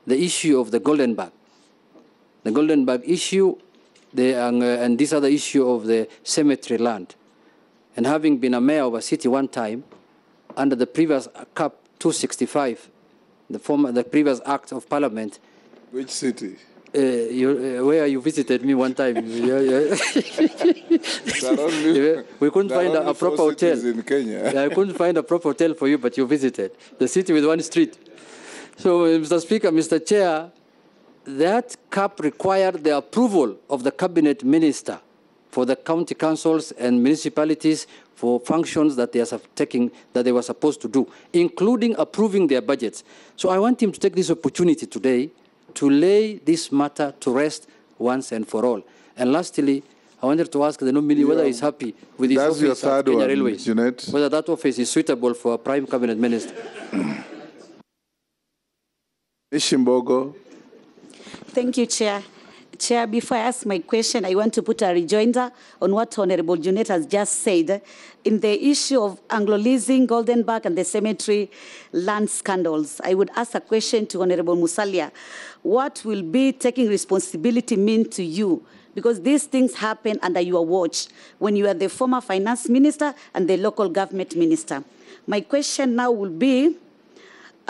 the issue of the golden bag. The golden bag issue, and this other issue of the cemetery land. And having been a mayor of a city one time, under the previous Cap 265, the previous Act of Parliament. Which city? Where you visited me one time. We couldn't find a proper hotel. In Kenya. I couldn't find a proper hotel for you, but you visited the city with one street. So, Mr. Speaker, Mr. Chair, that cap required the approval of the cabinet minister for the county councils and municipalities for functions that they were supposed to do, including approving their budgets. So I want him to take this opportunity today to lay this matter to rest once and for all. And lastly, I wanted to ask the nominee whether he's happy with his office at Kenya Railways, whether that office is suitable for a prime cabinet minister. Ishimbogo. Thank you, Chair. Chair, before I ask my question, I want to put a rejoinder on what Honorable Junet has just said. In the issue of Anglo-leasing, Goldenberg, and the cemetery land scandals, I would ask a question to Honorable Musalia. What will be taking responsibility mean to you? Because these things happen under your watch when you are the former finance minister and the local government minister. My question now will be,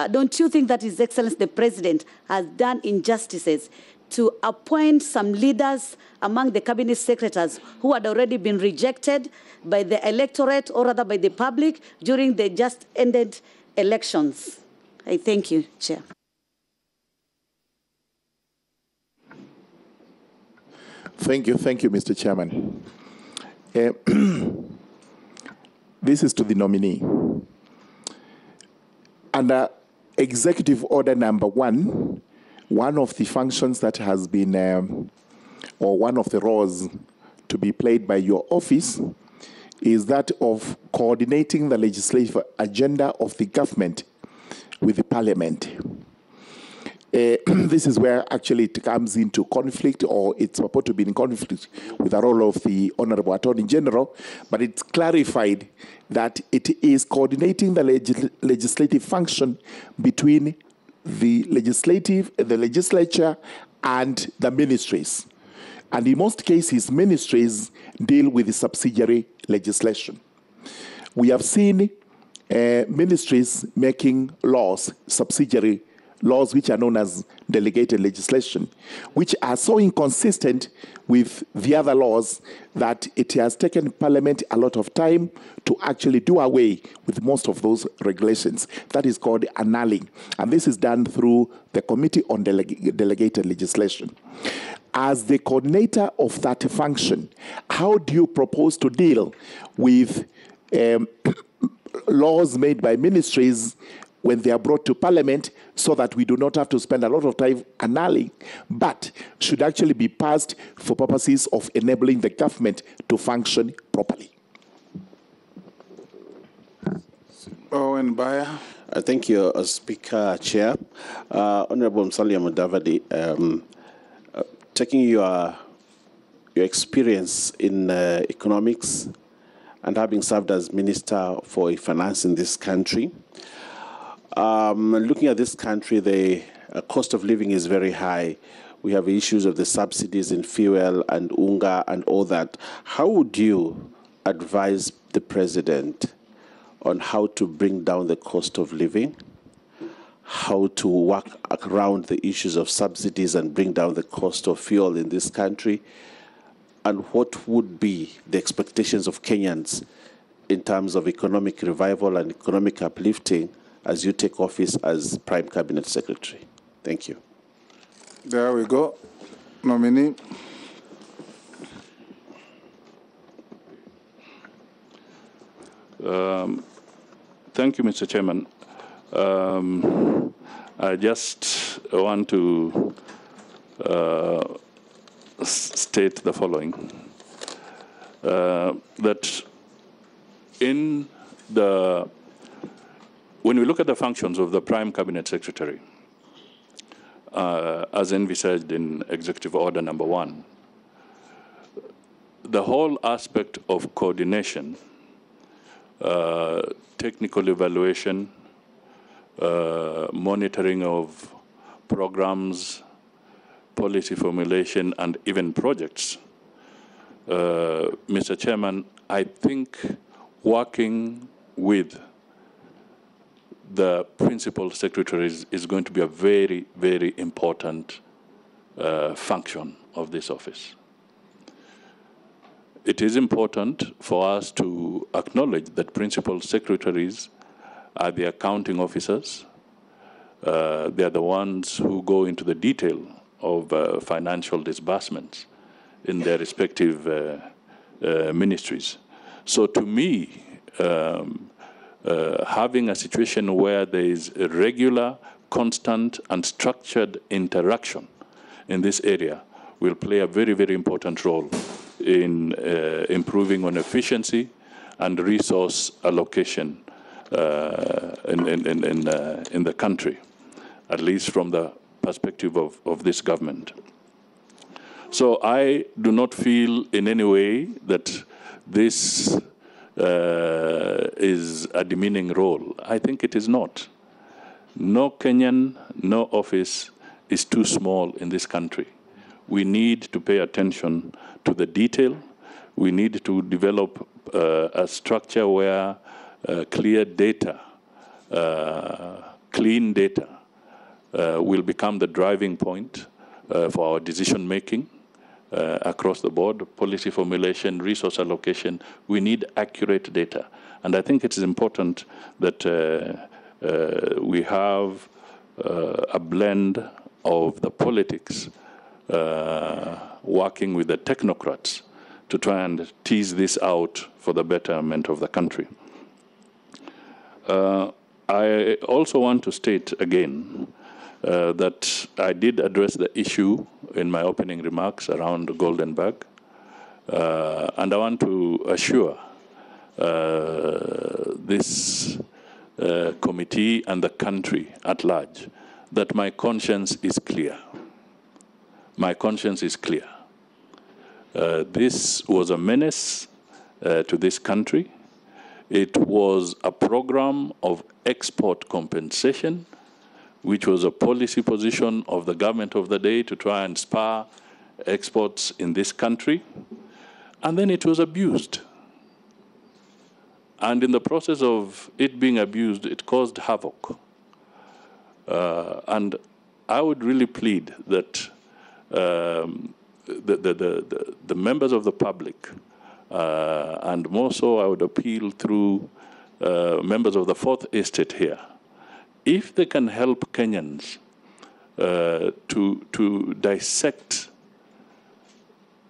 don't you think that His Excellency the President has done injustices to appoint some leaders among the cabinet secretaries who had already been rejected by the electorate, or rather by the public, during the just ended elections? I thank you, Chair. Thank you, Mr. Chairman. This is to the nominee. Under Executive Order number 1, one of the functions that has been, or one of the roles to be played by your office is that of coordinating the legislative agenda of the government with the parliament. This is where actually it comes into conflict, or it's supposed to be in conflict with the role of the Honorable Attorney General, but it's clarified that it is coordinating the legislative function between the legislature and the ministries. And in most cases, ministries deal with the subsidiary legislation. We have seen ministries making laws, subsidiary laws, which are known as delegated legislation, which are so inconsistent with the other laws that it has taken Parliament a lot of time to actually do away with most of those regulations. That is called annulling. And this is done through the Committee on Delegated Legislation. As the coordinator of that function, how do you propose to deal with laws made by ministries when they are brought to Parliament so that we do not have to spend a lot of time annulling, but should actually be passed for purposes of enabling the government to function properly. Owen Bayer. Thank you, Speaker, Chair. Honorable Musalia Mudavadi, taking your experience in economics and having served as Minister for Finance in this country, looking at this country, the cost of living is very high. We have issues of the subsidies in fuel and unga and all that. How would you advise the President on how to bring down the cost of living, how to work around the issues of subsidies and bring down the cost of fuel in this country, and what would be the expectations of Kenyans in terms of economic revival and economic uplifting as you take office as Prime Cabinet Secretary? Thank you. There we go. Nominee. Thank you, Mr. Chairman. I just want to state the following, that when we look at the functions of the Prime Cabinet Secretary, as envisaged in Executive Order Number 1, the whole aspect of coordination, technical evaluation, monitoring of programs, policy formulation, and even projects. Mr. Chairman, I think working with the principal secretaries is going to be a very, very important function of this office. It is important for us to acknowledge that principal secretaries are the accounting officers. They are the ones who go into the detail of financial disbursements in their respective ministries. So to me, having a situation where there is a regular, constant, and structured interaction in this area will play a very, very important role in improving on efficiency and resource allocation in the country, at least from the perspective of this government. So I do not feel in any way that this is a demeaning role. I think it is not. No Kenyan, no office is too small in this country. We need to pay attention to the detail. We need to develop a structure where clear data, clean data, will become the driving point for our decision making across the board, policy formulation, resource allocation. We need accurate data. And I think it is important that we have a blend of the politics working with the technocrats to try and tease this out for the betterment of the country. I also want to state again that I did address the issue in my opening remarks around the Golden Bag, and I want to assure this committee and the country at large that my conscience is clear. My conscience is clear. This was a menace to this country. It was a program of export compensation, which was a policy position of the government of the day to try and spur exports in this country. And then it was abused. And in the process of it being abused, it caused havoc. And I would really plead that the members of the public, and more so I would appeal through members of the Fourth Estate here, if they can help Kenyans to dissect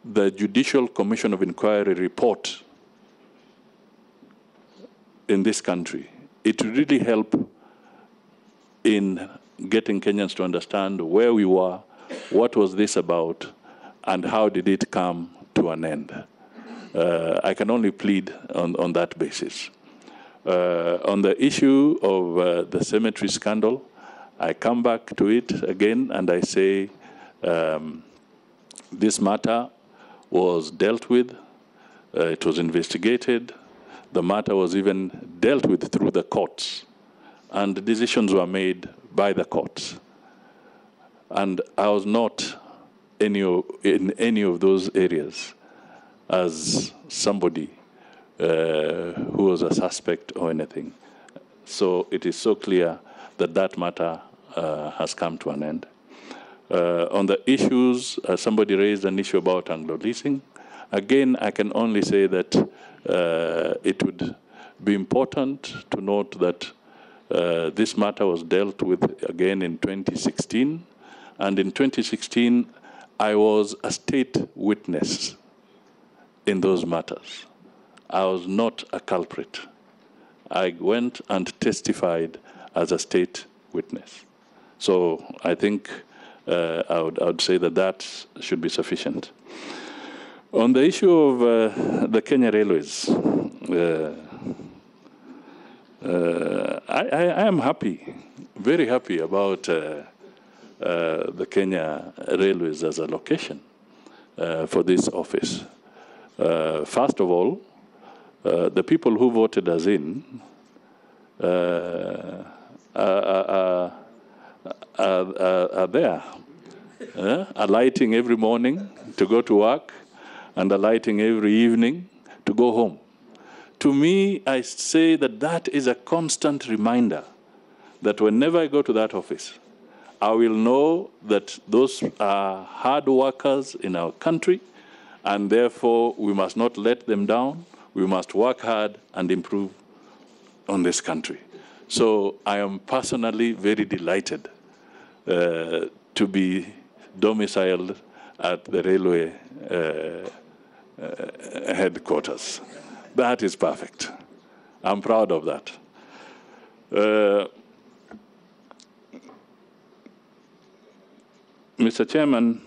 the Judicial Commission of Inquiry report in this country, it will really help in getting Kenyans to understand where we were, what was this about, and how did it come to an end. I can only plead on that basis. On the issue of the cemetery scandal, I come back to it again and I say this matter was dealt with, it was investigated, the matter was even dealt with through the courts, and the decisions were made by the courts. And I was not in any of those areas as somebody who was a suspect or anything. So it is so clear that that matter has come to an end. On the issues, somebody raised an issue about Anglo leasing. Again, I can only say that it would be important to note that this matter was dealt with again in 2016. And in 2016, I was a state witness in those matters. I was not a culprit. I went and testified as a state witness. So I think I would say that that should be sufficient. On the issue of the Kenya Railways, I am happy, very happy about the Kenya Railways as a location for this office. First of all, the people who voted us in are there, alighting every morning to go to work and alighting every evening to go home. To me, I say that that is a constant reminder that whenever I go to that office, I will know that those are hard workers in our country, and therefore we must not let them down. We must work hard and improve on this country. So I am personally very delighted to be domiciled at the railway headquarters. That is perfect. I'm proud of that. Mr. Chairman,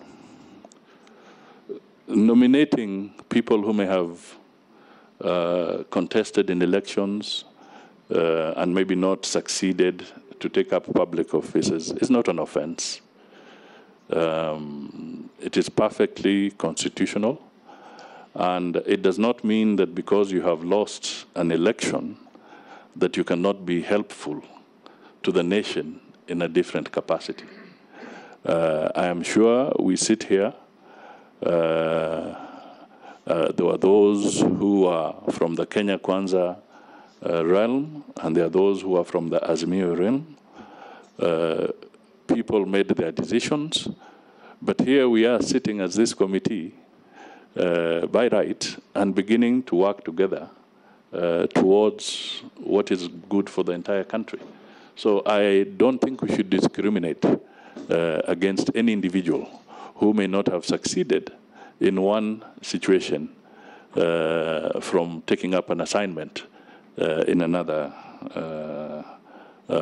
nominating people who may have contested in elections and maybe not succeeded to take up public offices is not an offense. It is perfectly constitutional, and it does not mean that because you have lost an election that you cannot be helpful to the nation in a different capacity. I am sure we sit here, there are those who are from the Kenya Kwanza realm, and there are those who are from the Azimio realm. People made their decisions, but here we are sitting as this committee by right and beginning to work together towards what is good for the entire country. So I don't think we should discriminate against any individual who may not have succeeded in one situation from taking up an assignment in another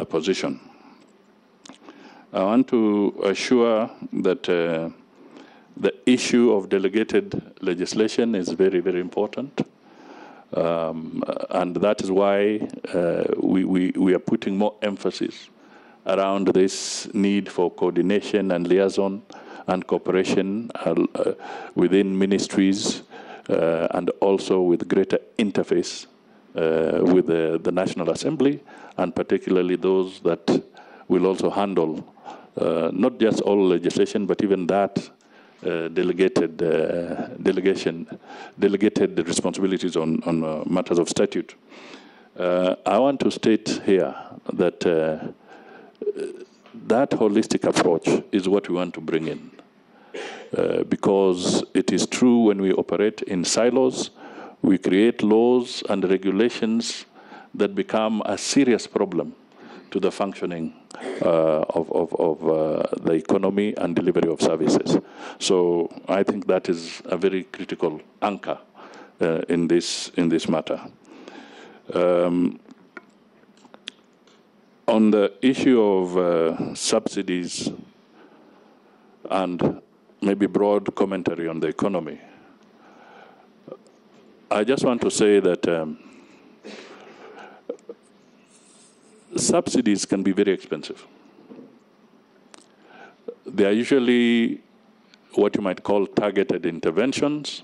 position. I want to assure that the issue of delegated legislation is very, very important. And that is why we are putting more emphasis around this need for coordination and liaison and cooperation within ministries and also with greater interface with the National Assembly, and particularly those that will also handle not just all legislation, but even that delegated responsibilities on matters of statute. I want to state here that that holistic approach is what we want to bring in. Because it is true when we operate in silos, we create laws and regulations that become a serious problem to the functioning of the economy and delivery of services. So I think that is a very critical anchor in this matter. On the issue of subsidies and maybe broad commentary on the economy, I just want to say that subsidies can be very expensive. They are usually what you might call targeted interventions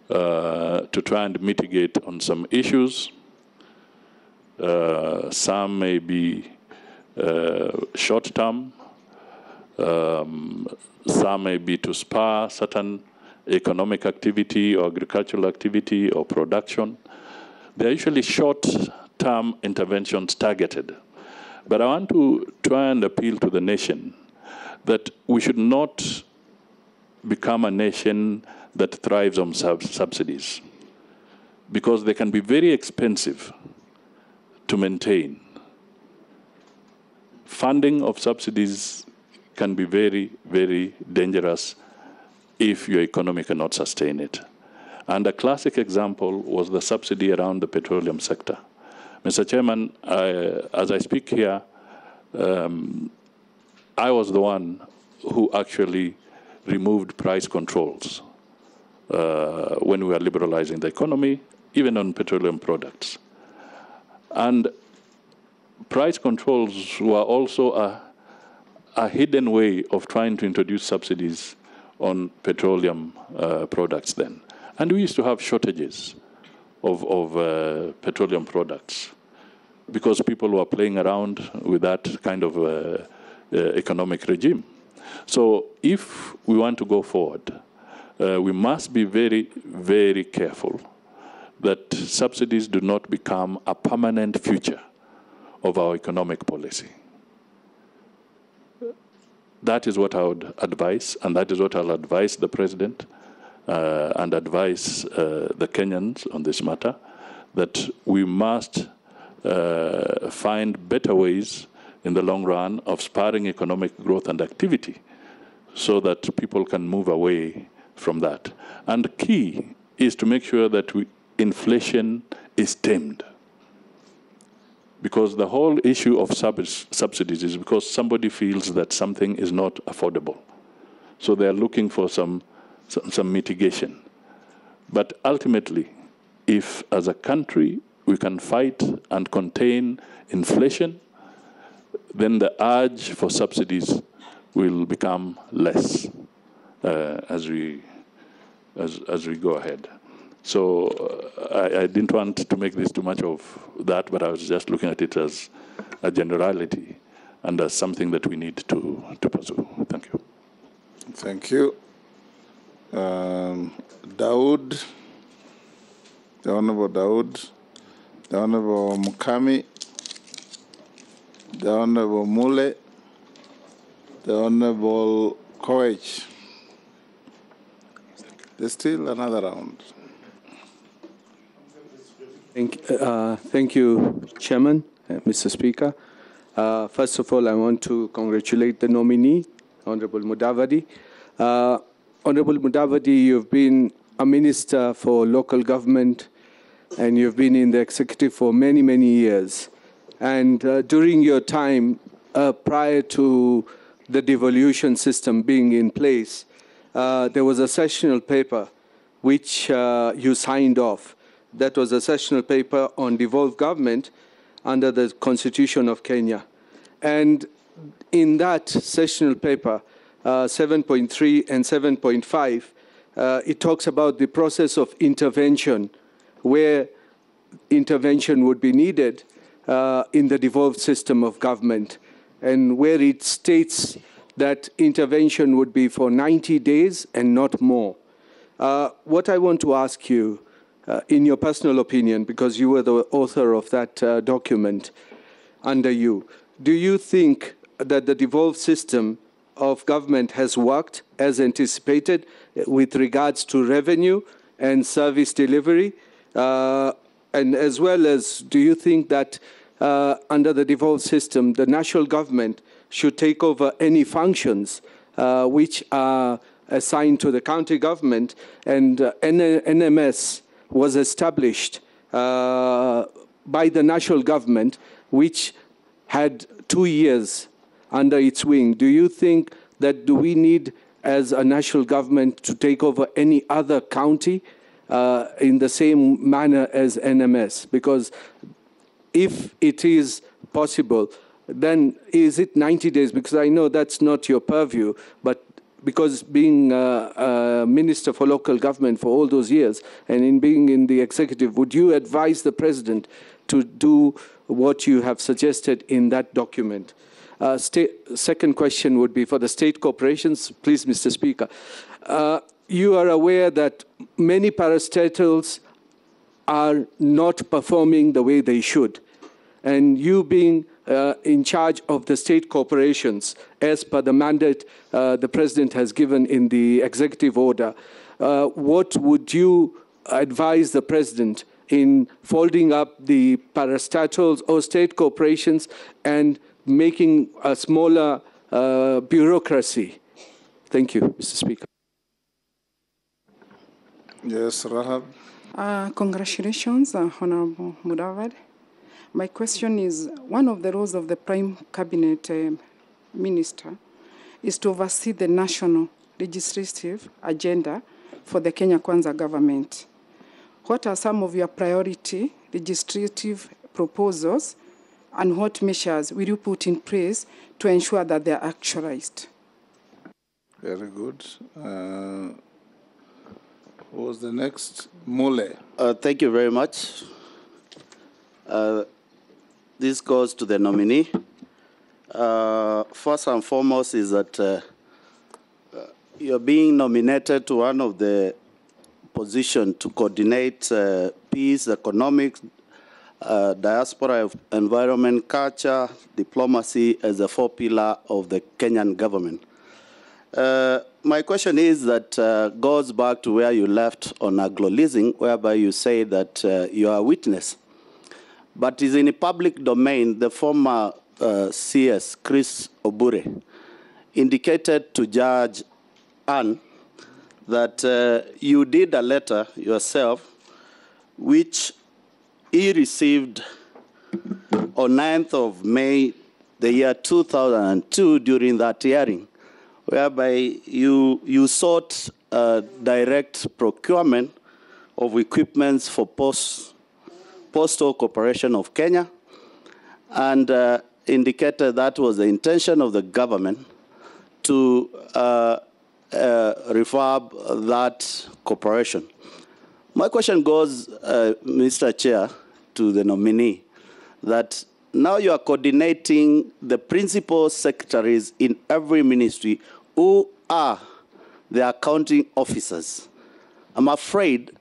to try and mitigate on some issues. Some may be short-term, some may be to spur certain economic activity or agricultural activity or production. They're usually short-term interventions targeted. But I want to try and appeal to the nation that we should not become a nation that thrives on subsidies, because they can be very expensive to maintain. Funding of subsidies can be very, very dangerous if your economy cannot sustain it. And a classic example was the subsidy around the petroleum sector. Mr. Chairman, as I speak here, I was the one who actually removed price controls when we were liberalizing the economy, even on petroleum products. And price controls were also a hidden way of trying to introduce subsidies on petroleum products then. And we used to have shortages of petroleum products because people were playing around with that kind of economic regime. So if we want to go forward, we must be very, very careful that subsidies do not become a permanent feature of our economic policy. That is what I would advise, and that is what I'll advise the President and advise the Kenyans on this matter, that we must find better ways in the long run of spurring economic growth and activity so that people can move away from that. And the key is to make sure that inflation is tamed. Because the whole issue of subsidies is because somebody feels that something is not affordable. So they're looking for some mitigation. But ultimately, if as a country we can fight and contain inflation, then the urge for subsidies will become less as we go ahead. So I didn't want to make this too much of that, but I was just looking at it as a generality and as something that we need to pursue. Thank you. Thank you. Daud, the Honorable Daud, the Honorable Mukami, the Honorable Mule, the Honorable Koech. There's still another round. Thank you, Chairman, Mr. Speaker. First of all, I want to congratulate the nominee, Honorable Mudavadi. Honorable Mudavadi, you've been a minister for local government, and you've been in the executive for many, many years. And during your time, prior to the devolution system being in place, there was a sessional paper which you signed off. That was a sessional paper on devolved government under the Constitution of Kenya. And in that sessional paper, 7.3 and 7.5, it talks about the process of intervention, where intervention would be needed in the devolved system of government, and where it states that intervention would be for 90 days and not more. What I want to ask you, in your personal opinion, because you were the author of that document under you, do you think that the devolved system of government has worked as anticipated with regards to revenue and service delivery? And as well as, do you think that under the devolved system, the national government should take over any functions which are assigned to the county government, and NMS was established by the national government, which had 2 years under its wing, do you think that do we need, as a national government, to take over any other county in the same manner as NMS? Because if it is possible, then is it 90 days? Because I know that's not your purview, but because being a minister for local government for all those years and in being in the executive, would you advise the president to do what you have suggested in that document? Second question would be for the state corporations. Please, Mr. Speaker. You are aware that many parastatals are not performing the way they should. And you being in charge of the state corporations, as per the mandate the President has given in the executive order, what would you advise the President in folding up the parastatals or state corporations and making a smaller bureaucracy? Thank you, Mr. Speaker. Yes, Rahab. Congratulations, Honorable Mudavadi. My question is, one of the roles of the Prime Cabinet Minister is to oversee the national legislative agenda for the Kenya Kwanza government. What are some of your priority legislative proposals, and what measures will you put in place to ensure that they are actualized? Very good. Who was the next? Mule. Thank you very much. This goes to the nominee. First and foremost is that you're being nominated to one of the positions to coordinate peace, economics, diaspora, environment, culture, diplomacy as a 4 pillar of the Kenyan government. My question is that goes back to where you left on agro-leasing, whereby you say that you are a witness. But is in a public domain, the former CS, Chris Obure, indicated to Judge Ann that you did a letter yourself, which he received on 9th of May, the year 2002, during that hearing, whereby you sought direct procurement of equipments for Postal Corporation of Kenya, and indicated that was the intention of the government to refurb that corporation. My question goes, Mr. Chair, to the nominee, that now you are coordinating the principal secretaries in every ministry who are the accounting officers. I'm afraid,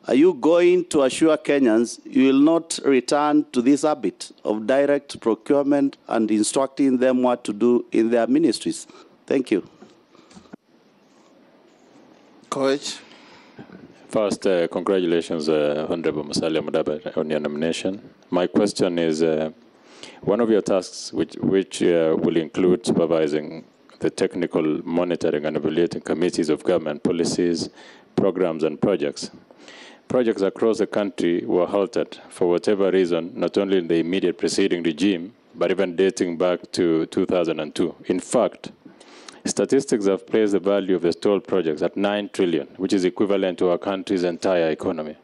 are you going to assure Kenyans you will not return to this habit of direct procurement and instructing them what to do in their ministries? Thank you. Coach. First, congratulations, Honorable Musalia Mudavadi, on your nomination. My question is, one of your tasks, which will include supervising the technical monitoring and evaluating committees of government policies, programs, and projects. Projects across the country were halted for whatever reason, not only in the immediate preceding regime, but even dating back to 2002. In fact, statistics have placed the value of the stalled projects at 9 trillion, which is equivalent to our country's entire economy.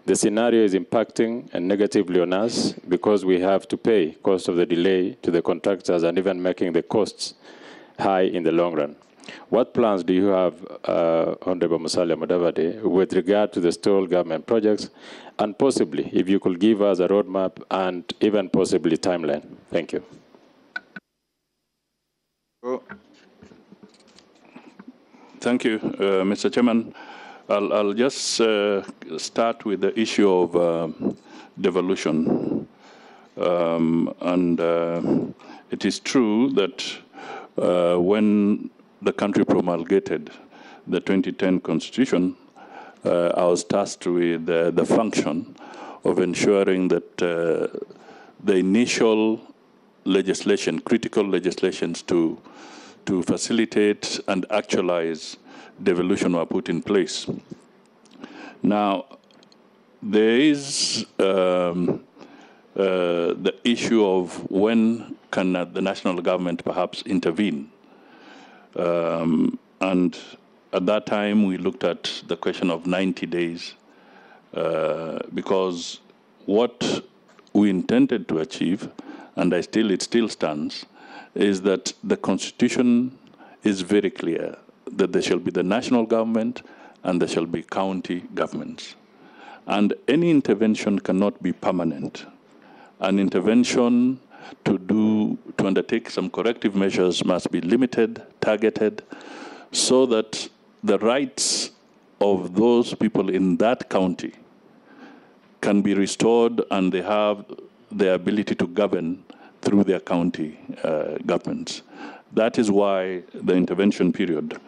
The scenario is impacting and negatively on us because we have to pay cost of the delay to the contractors and even making the costs high in the long run. What plans do you have, Honorable Musalia Mudavadi, with regard to the stalled government projects, and possibly, if you could give us a roadmap and even possibly timeline? Thank you. Thank you, Mr. Chairman. I'll just start with the issue of devolution. It is true that when the country promulgated the 2010 Constitution, I was tasked with the function of ensuring that the initial legislation, critical legislations to facilitate and actualize devolution were put in place. Now, there is the issue of when can the national government perhaps intervene. And at that time, we looked at the question of 90 days, because what we intended to achieve, and it still stands, is that the Constitution is very clear that there shall be the national government and there shall be county governments. And any intervention cannot be permanent. An intervention to undertake some corrective measures must be limited, targeted, so that the rights of those people in that county can be restored and they have the ability to govern through their county governments. That is why the intervention period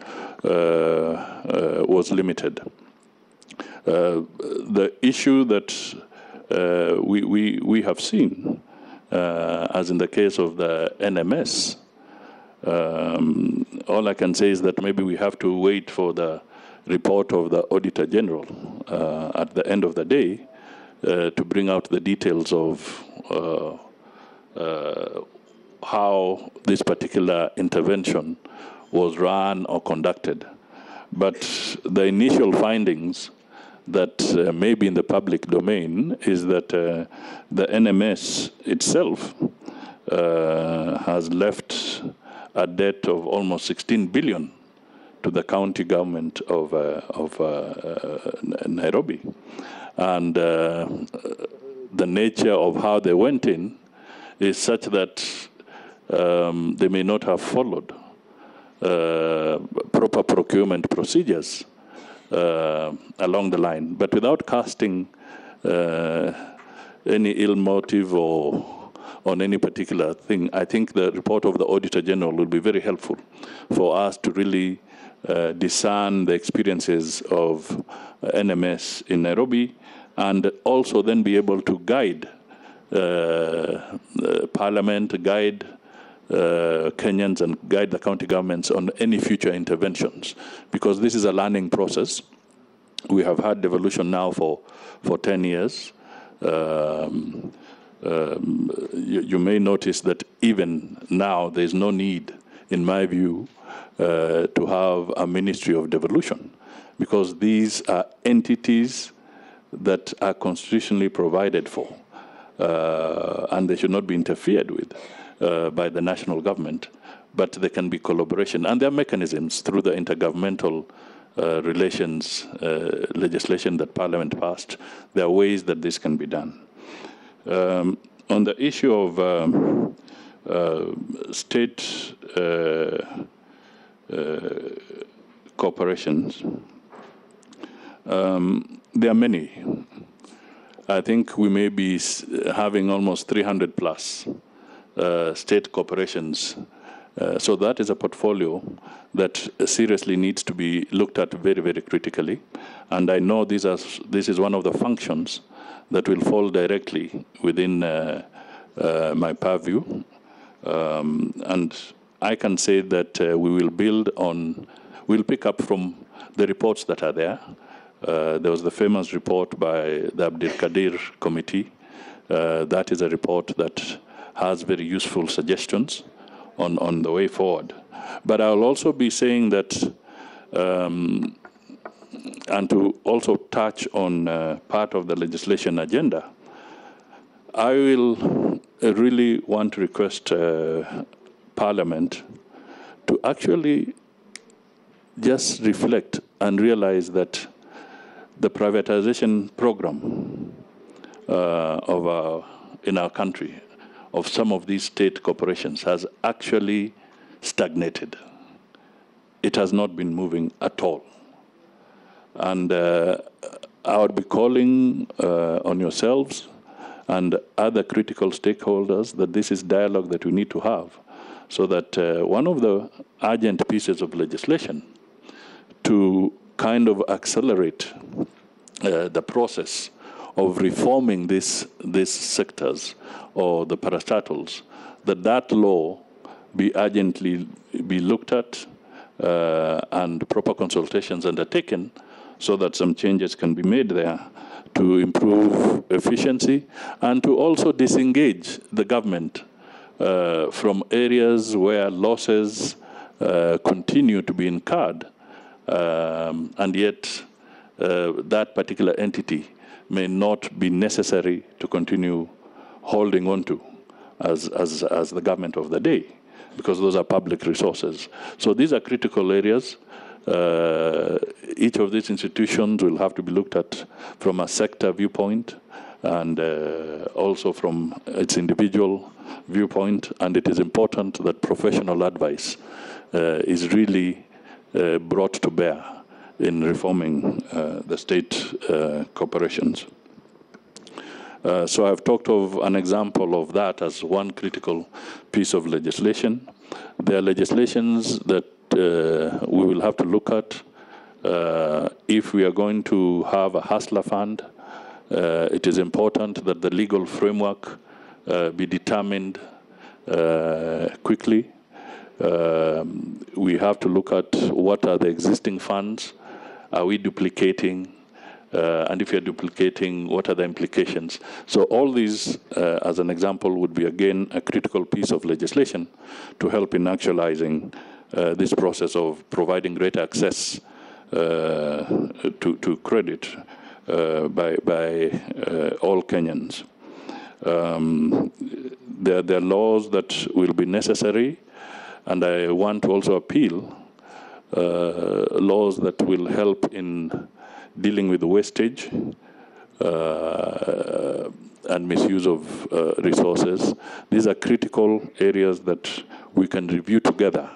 was limited. The issue that we have seen, as in the case of the NMS, all I can say is that maybe we have to wait for the report of the Auditor General at the end of the day to bring out the details of how this particular intervention was run or conducted. But the initial findings that may be in the public domain is that the NMS itself has left a debt of almost 16 billion to the county government of Nairobi. And the nature of how they went in is such that they may not have followed proper procurement procedures along the line. But without casting any ill motive or on any particular thing, I think the report of the Auditor General will be very helpful for us to really discern the experiences of NMS in Nairobi, and also then be able to guide Parliament, guide Kenyans, and guide the county governments on any future interventions, because this is a learning process. We have had devolution now for 10 years. You may notice that even now there is no need, in my view, to have a ministry of devolution, because these are entities that are constitutionally provided for, and they should not be interfered with by the national government, but there can be collaboration. And there are mechanisms through the intergovernmental relations legislation that Parliament passed. There are ways that this can be done. On the issue of state corporations, there are many. I think we may be having almost 300 plus state corporations. So that is a portfolio that seriously needs to be looked at very, very critically. And I know this is one of the functions that will fall directly within my purview. And I can say that we'll pick up from the reports that are there. There was the famous report by the Abdul Kadir Committee. That is a report that has very useful suggestions on the way forward. But I'll also be saying that, and to also touch on part of the legislation agenda, I will really want to request Parliament to actually just reflect and realize that the privatization program in our country of some of these state corporations has actually stagnated. It has not been moving at all. And I would be calling on yourselves and other critical stakeholders that this is dialogue that we need to have, so that one of the urgent pieces of legislation to kind of accelerate the process of reforming these sectors or the parastatals, that law be urgently be looked at and proper consultations undertaken, so that some changes can be made there to improve efficiency and to also disengage the government from areas where losses continue to be incurred, and yet that particular entity may not be necessary to continue holding on to as the government of the day, because those are public resources. So these are critical areas. Each of these institutions will have to be looked at from a sector viewpoint and also from its individual viewpoint, and it is important that professional advice is really brought to bear in reforming the state corporations. So I've talked of an example of that as one critical piece of legislation. There are legislations that we will have to look at. If we are going to have a hustler fund, it is important that the legal framework be determined quickly. We have to look at what are the existing funds. Are we duplicating? And if you're duplicating, what are the implications? So all these, as an example, would be, again, a critical piece of legislation to help in actualizing this process of providing greater access to credit by all Kenyans. There are laws that will be necessary, and I want to also appeal laws that will help in dealing with wastage and misuse of resources. These are critical areas that we can review together.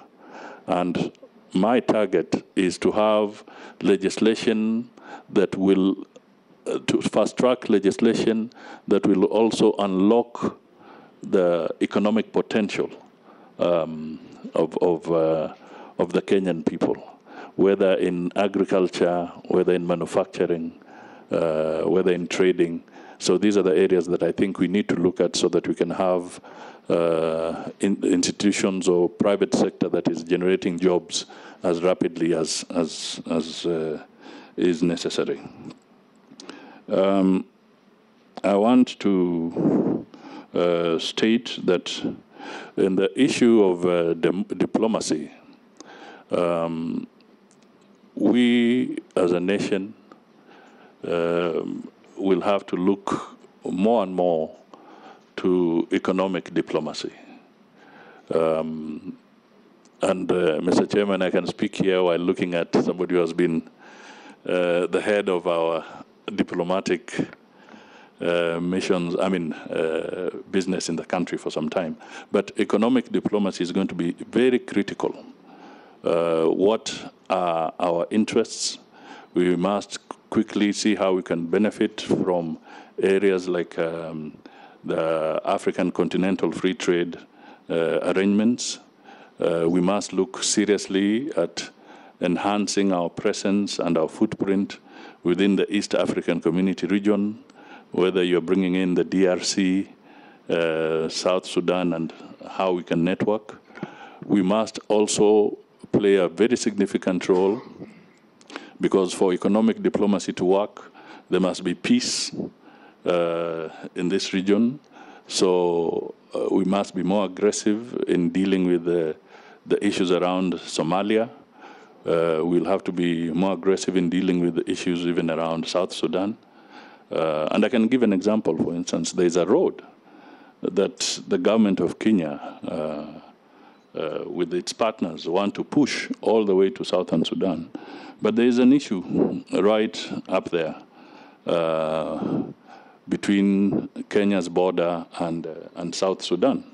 And my target is to have legislation that will, to fast-track legislation that will also unlock the economic potential of the Kenyan people, whether in agriculture, whether in manufacturing, whether in trading. So these are the areas that I think we need to look at so that we can have institutions or private sector that is generating jobs as rapidly as is necessary. I want to state that in the issue of diplomacy, we as a nation will have to look more and more to economic diplomacy. And Mr. Chairman, I can speak here while looking at somebody who has been the head of our diplomatic missions, business in the country for some time. But economic diplomacy is going to be very critical. What are our interests? We must quickly see how we can benefit from areas like the African Continental Free Trade arrangements. We must look seriously at enhancing our presence and our footprint within the East African Community region, whether you're bringing in the DRC, South Sudan, and how we can network. We must also play a very significant role, because for economic diplomacy to work, there must be peace in this region. So we must be more aggressive in dealing with the issues around Somalia. We'll have to be more aggressive in dealing with the issues even around South Sudan. And I can give an example. For instance, there's a road that the government of Kenya, with its partners, want to push all the way to Southern Sudan. But there is an issue right up there between Kenya's border and South Sudan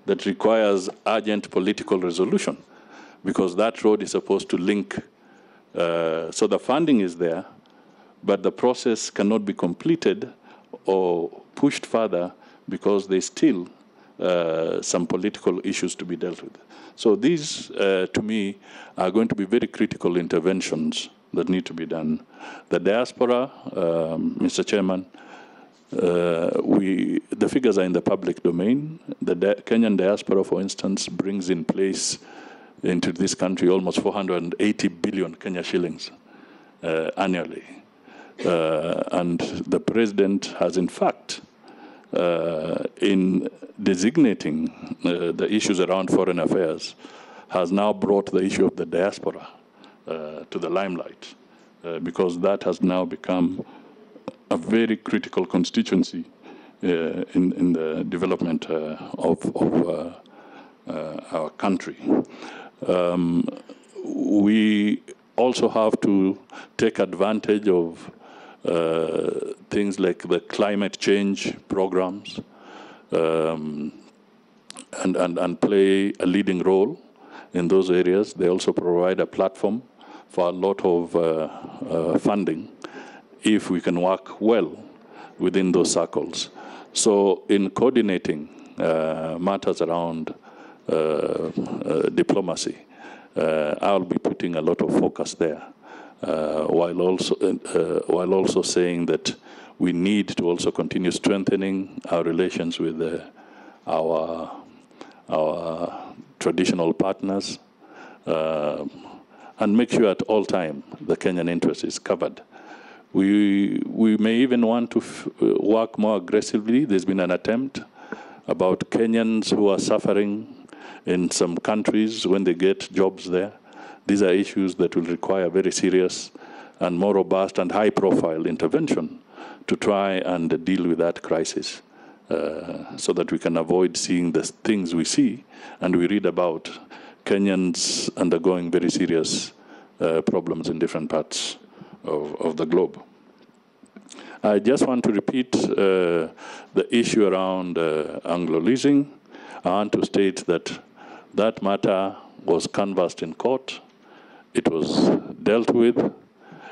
that requires urgent political resolution, because that road is supposed to link. So the funding is there, but the process cannot be completed or pushed further because there's still some political issues to be dealt with. So these, to me, are going to be very critical interventions that need to be done. The diaspora, Mr. Chairman, the figures are in the public domain. The Kenyan diaspora, for instance, brings in place into this country almost 480 billion Kenya shillings annually. And the president has, in fact, in designating the issues around foreign affairs, has now brought the issue of the diaspora to the limelight, because that has now become a very critical constituency in the development of our country. We also have to take advantage of things like the climate change programs and play a leading role in those areas. They also provide a platform for a lot of funding if we can work well within those circles. So in coordinating matters around diplomacy, I'll be putting a lot of focus there, while also saying that we need to also continue strengthening our relations with our traditional partners, and make sure at all time the Kenyan interest is covered. We may even want to work more aggressively. There's been an attempt about Kenyans who are suffering in some countries when they get jobs there. These are issues that will require very serious and more robust and high-profile intervention to try and deal with that crisis, so that we can avoid seeing the things we see and we read about Kenyans undergoing very serious problems in different parts of the globe. I just want to repeat the issue around Anglo-leasing. I want to state that that matter was canvassed in court. It was dealt with.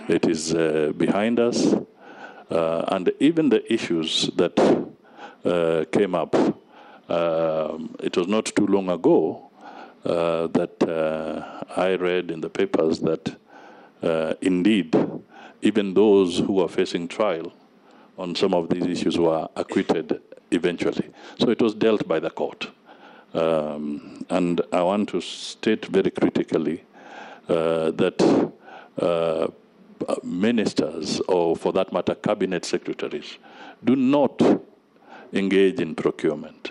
It is behind us. And even the issues that came up, it was not too long ago that I read in the papers that indeed, even those who were facing trial on some of these issues were acquitted eventually. So it was dealt by the court. And I want to state very critically that ministers, or for that matter, cabinet secretaries, do not engage in procurement.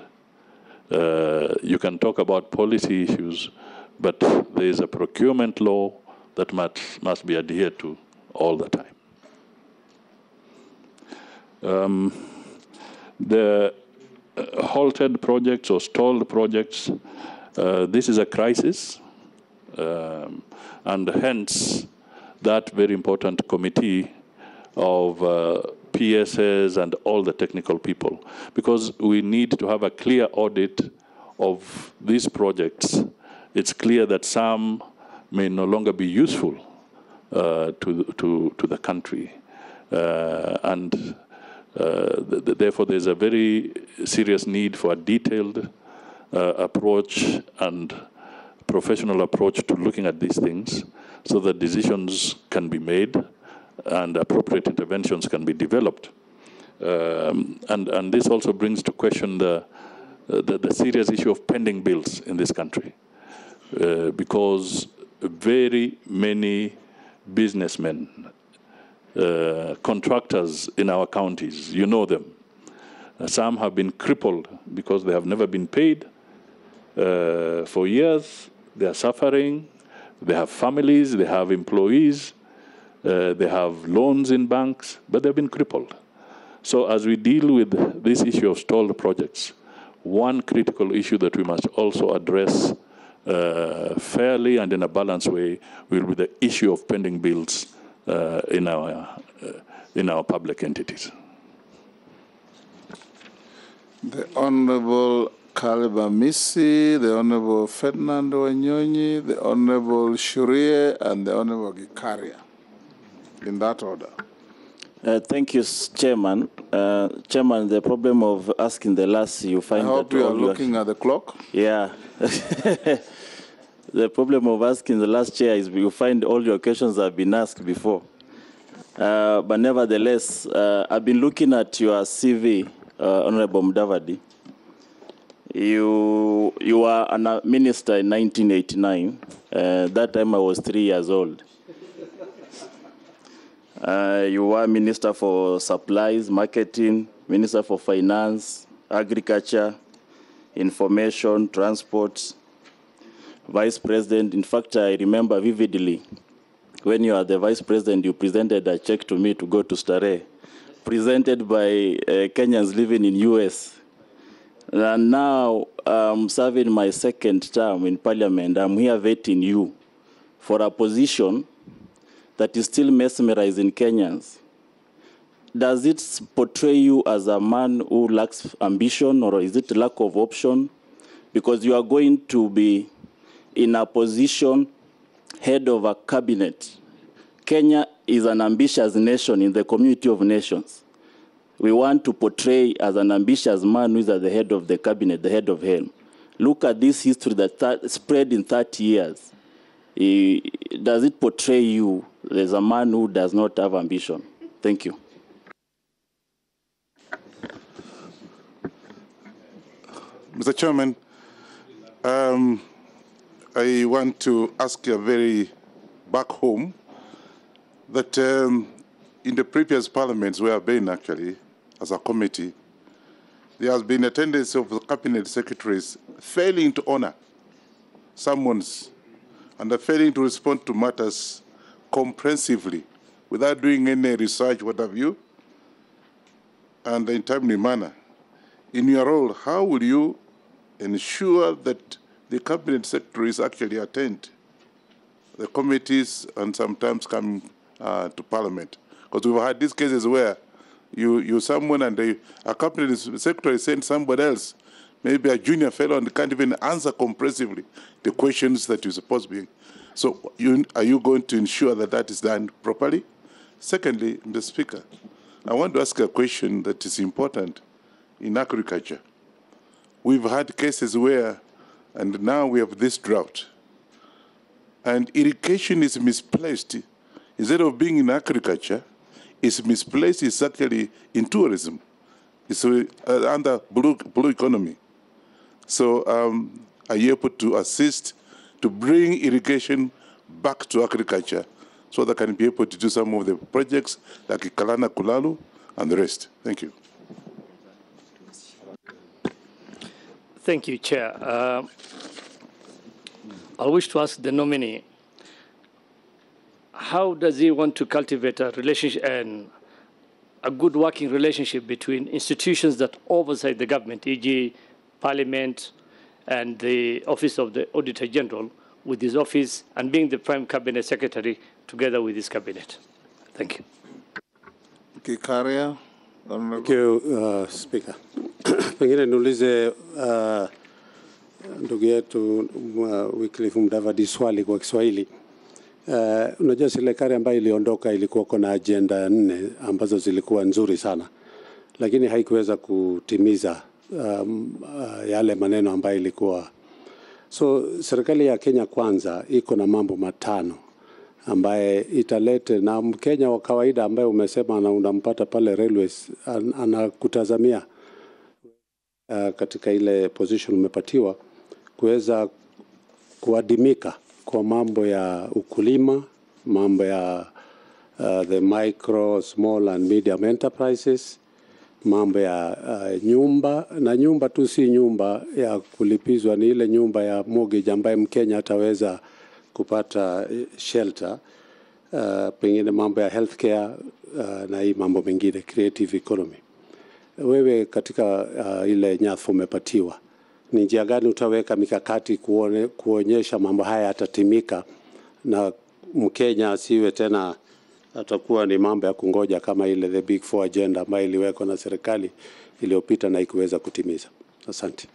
You can talk about policy issues, but there is a procurement law that must be adhered to all the time. The halted projects or stalled projects, this is a crisis, and hence that very important committee of PSS and all the technical people, because we need to have a clear audit of these projects. It's clear that some may no longer be useful to the country, and therefore there's a very serious need for a detailed approach and professional approach to looking at these things, so that decisions can be made and appropriate interventions can be developed. And this also brings to question the serious issue of pending bills in this country, because very many businessmen, contractors in our counties, you know them, some have been crippled because they have never been paid for years. They are suffering. They have families, they have employees, they have loans in banks, but they've been crippled. So as we deal with this issue of stalled projects, one critical issue that we must also address fairly and in a balanced way will be the issue of pending bills in our public entities. The Honorable Caleb Misi, the Honorable Ferdinando Wanyonyi, the Honorable Shurie, and the Honorable Gikaria, in that order. Thank you, Chairman. Chairman, the problem of asking the last, you find I hope that you are looking at the clock. Yeah. The problem of asking the last chair is you find all your questions have been asked before. But nevertheless, I've been looking at your CV, Honorable Mudavadi. You were a minister in 1989. That time I was 3 years old. You were Minister for Supplies, Marketing, Minister for Finance, Agriculture, Information, Transport, Vice President. In fact, I remember vividly when you are the Vice President, you presented a check to me to go to Starehe, presented by Kenyans living in US. And now I'm serving my second term in Parliament. I'm here vetting you for a position that is still mesmerizing Kenyans. Does it portray you as a man who lacks ambition, or is it lack of option? Because you are going to be in a position head of a cabinet. Kenya is an ambitious nation in the community of nations. We want to portray as an ambitious man who is at the head of the cabinet, the head of helm. Look at this history that spread in 30 years. Does it portray you as a man who does not have ambition? Thank you. Mr. Chairman, I want to ask you very back home that in the previous parliaments we have been actually, as a committee, there has been a tendency of the cabinet secretaries failing to honor summons and failing to respond to matters comprehensively without doing any research, what have you, and in a timely manner. In your role, how will you ensure that the cabinet secretaries actually attend the committees and sometimes come to Parliament? Because we've had these cases where you someone and a cabinet secretary sends somebody else, maybe a junior fellow, and can't even answer comprehensively the questions that you're supposed to be. So are you going to ensure that that is done properly? Secondly, Mr. Speaker, I want to ask a question that is important in agriculture. We've had cases where, and now we have this drought, and irrigation is misplaced. Instead of being in agriculture, it's misplaced, it's actually in tourism. It's under blue economy. So are you able to assist to bring irrigation back to agriculture so that can be able to do some of the projects like Kalana Kulalu and the rest? Thank you. Thank you, Chair. I wish to ask the nominee, how does he want to cultivate a relationship and a good working relationship between institutions that oversight the government, e.g. Parliament and the Office of the Auditor General, with his office and being the Prime Cabinet Secretary together with his cabinet? Thank you. Kikaria. Thank you, Speaker. Pengine niulize ndugu yetu Wycliffe Mudavadi swali kwa Kiswahili. Unajua serikali ambayo iliondoka ilikuwa kuna agenda 4 ambazo zilikuwa nzuri sana, lakini haikuweza kutimiza yale maneno ambayo ilikuwa. So serikali ya Kenya Kwanza iko na mambo 5 ambaye italete, na Mkenya wa kawaida ambaye umesema na unampata pale railways anakutazamia katika ile position umepatiwa kuweza kuadimika kwa mambo ya ukulima, mambo ya the micro, small and medium enterprises, mambo ya nyumba, na nyumba tu si nyumba ya kulipizwa, ni ile nyumba ya mortgage ambaye Mkenya ataweza kupata shelter, pengine mambo ya healthcare na hii mambo mengine, creative economy. Wewe katika ile nyadhifa umepatiwa, ni njia gani utaweka mikakati kuonyesha mambo haya yatatimika na Mkenya asiwe tena atakuwa ni mambo ya kungoja kama ile the big 4 agenda ambayo iliwekwa na serikali iliyopita na ikuweza kutimiza? Asante.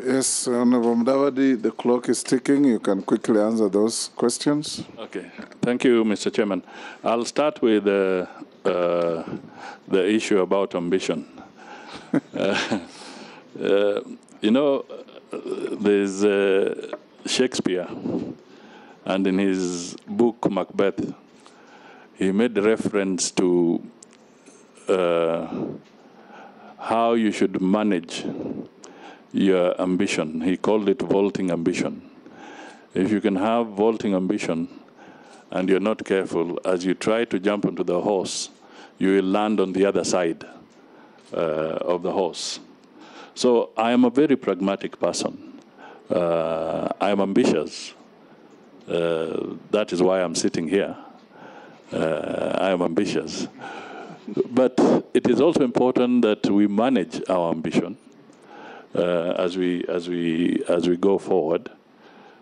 Yes, Honorable Mudavadi, the clock is ticking. You can quickly answer those questions. Okay. Thank you, Mr. Chairman. I'll start with the issue about ambition. You know, there's Shakespeare, and in his book Macbeth, he made reference to how you should manage your ambition. He called it vaulting ambition. If you can have vaulting ambition, and you're not careful, as you try to jump onto the horse, you will land on the other side of the horse. So I am a very pragmatic person. I am ambitious. That is why I'm sitting here. I am ambitious. But it is also important that we manage our ambition as we go forward.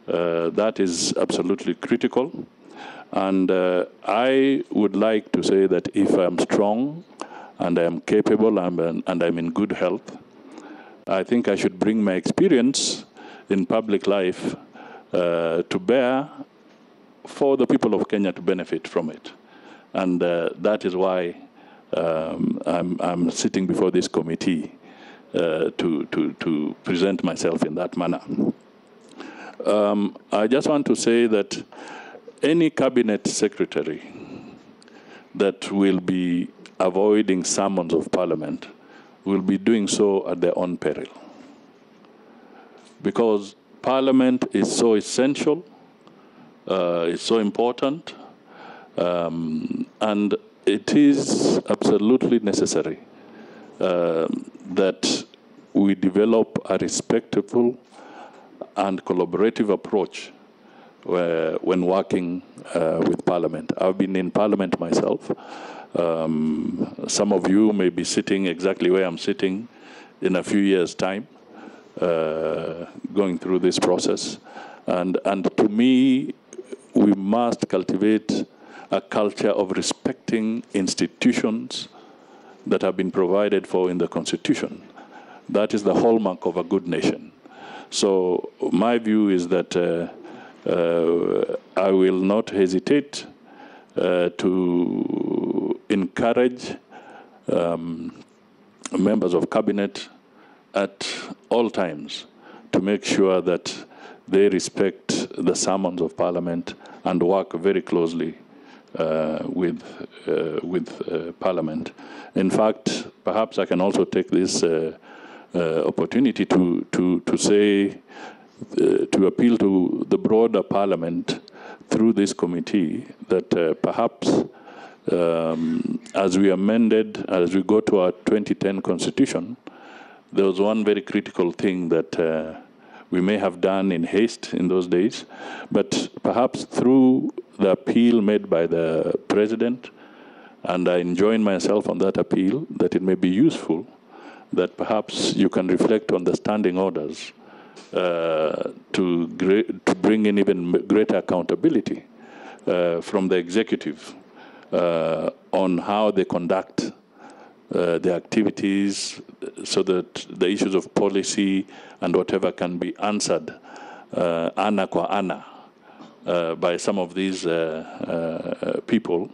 That is absolutely critical. And I would like to say that if I'm strong and I am capable and I'm in good health, I think I should bring my experience in public life to bear for the people of Kenya to benefit from it. And that is why I'm sitting before this committee to present myself in that manner. I just want to say that any cabinet secretary that will be avoiding summons of parliament will be doing so at their own peril. Because parliament is so essential, it's so important, and it is absolutely necessary that we develop a respectful and collaborative approach when working with Parliament. I've been in Parliament myself. Some of you may be sitting exactly where I'm sitting in a few years' time, going through this process. And to me, we must cultivate a culture of respecting institutions that have been provided for in the Constitution. That is the hallmark of a good nation. So my view is that I will not hesitate to encourage members of cabinet at all times to make sure that they respect the summons of Parliament and work very closely with Parliament. In fact, perhaps I can also take this opportunity to say, to appeal to the broader Parliament through this committee that perhaps as we go to our 2010 Constitution, there was one very critical thing that we may have done in haste in those days, but perhaps through the appeal made by the President, and I join myself on that appeal, that it may be useful that perhaps you can reflect on the standing orders to bring in even greater accountability from the executive on how they conduct the activities, so that the issues of policy and whatever can be answered ana kwa ana by some of these people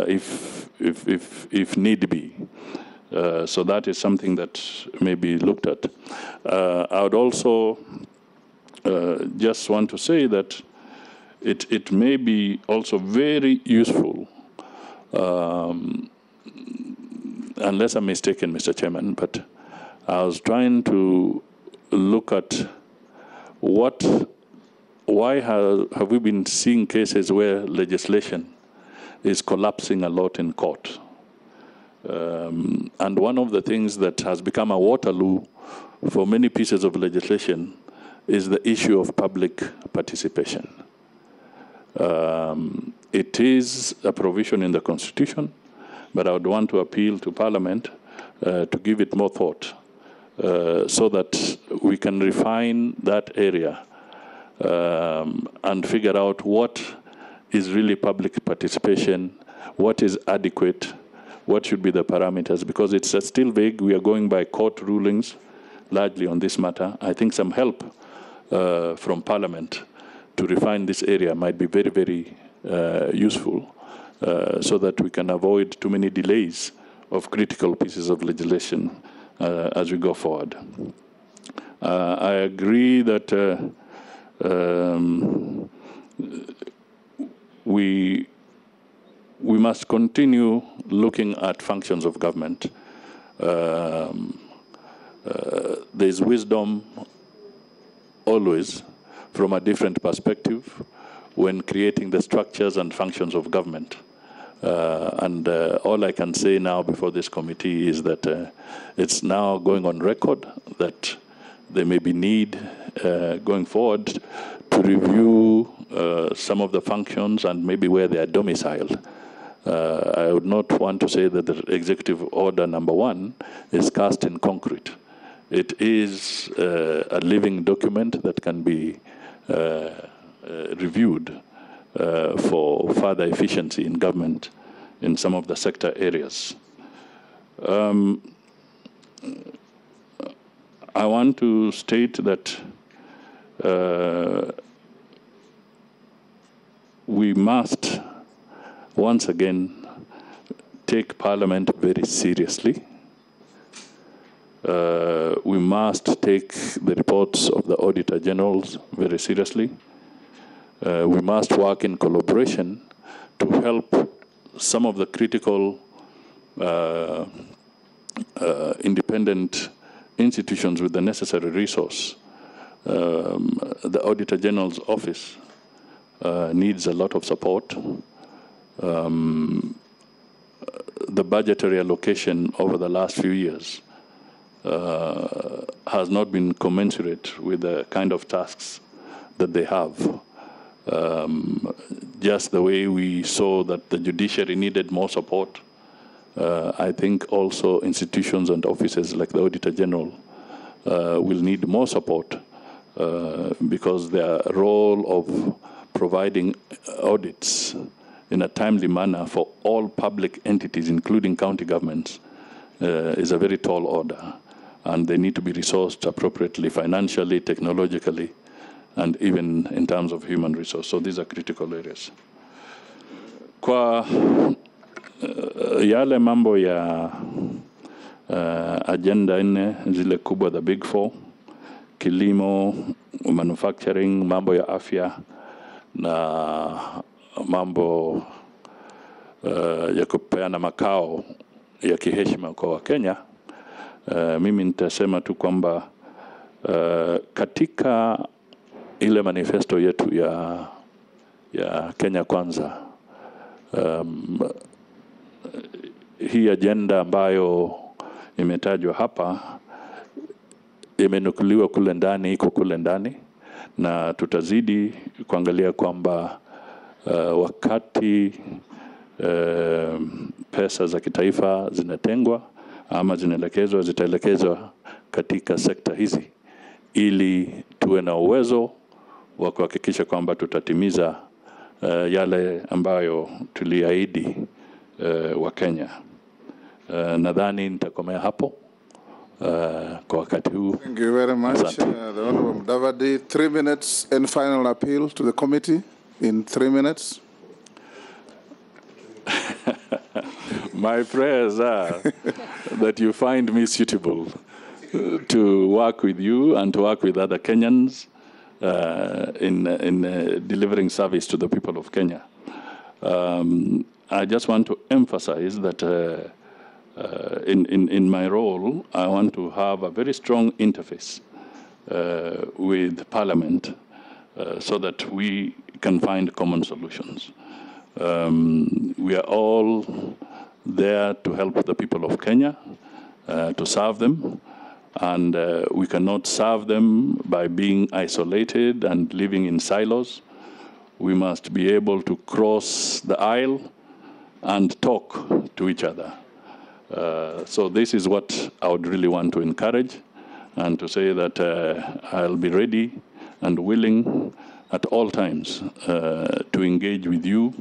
if need be. So that is something that may be looked at. I would also just want to say that it may be also very useful, unless I'm mistaken, Mr. Chairman, but I was trying to look at why have we been seeing cases where legislation is collapsing a lot in court. And one of the things that has become a Waterloo for many pieces of legislation is the issue of public participation. It is a provision in the Constitution, but I would want to appeal to Parliament to give it more thought so that we can refine that area and figure out what is really public participation, what is adequate, what should be the parameters, because it's still vague. We are going by court rulings largely on this matter. I think some help from Parliament to refine this area might be very, very useful so that we can avoid too many delays of critical pieces of legislation as we go forward. I agree that we must continue looking at functions of government. There's wisdom always from a different perspective when creating the structures and functions of government. All I can say now before this committee is that it's now going on record that there may be need going forward to review some of the functions and maybe where they are domiciled. I would not want to say that the Executive Order number 1 is cast in concrete. It is a living document that can be reviewed for further efficiency in government in some of the sector areas. I want to state that we must once again take Parliament very seriously. We must take the reports of the Auditor Generals very seriously. We must work in collaboration to help some of the critical independent institutions with the necessary resource. The Auditor General's office needs a lot of support. The budgetary allocation over the last few years has not been commensurate with the kind of tasks that they have. Just the way we saw that the judiciary needed more support, I think also institutions and offices like the Auditor General will need more support because their role of providing audits in a timely manner for all public entities, including county governments, is a very tall order. And they need to be resourced appropriately, financially, technologically, and even in terms of human resource. So these are critical areas. Kwa yale mambo ya agenda 4 zile kubwa, the big 4, kilimo, manufacturing, mambo ya afya, na mambo ya kupeana makao ya kiheshima kwa Wakenya, mimi nitasema tu kwamba katika ile manifesto yetu ya Kenya Kwanza, hii agenda ambayo imetajwa hapa imenukuliwa kule ndani, iko kule ndani, na tutazidi kuangalia kwamba wakati pesa za kitaifa zinatengwa ama zitaelekezwa katika sekta hizi, ili tuwe na uwezo wa kuhakikisha kwamba tutatimiza yale ambayo tuliahidi wa Kenya. Nadhani nitakomea hapo kwa wakati huu. Thank you very much, the Honorable Mudavadi. 3 minutes and final appeal to the committee in 3 minutes. My prayers are that you find me suitable to work with you and to work with other Kenyans in delivering service to the people of Kenya. I just want to emphasize that in my role, I want to have a very strong interface with Parliament so that we can find common solutions. We are all there to help the people of Kenya, to serve them, and we cannot serve them by being isolated and living in silos. We must be able to cross the aisle and talk to each other. So this is what I would really want to encourage, and to say that I'll be ready and willing at all times to engage with you,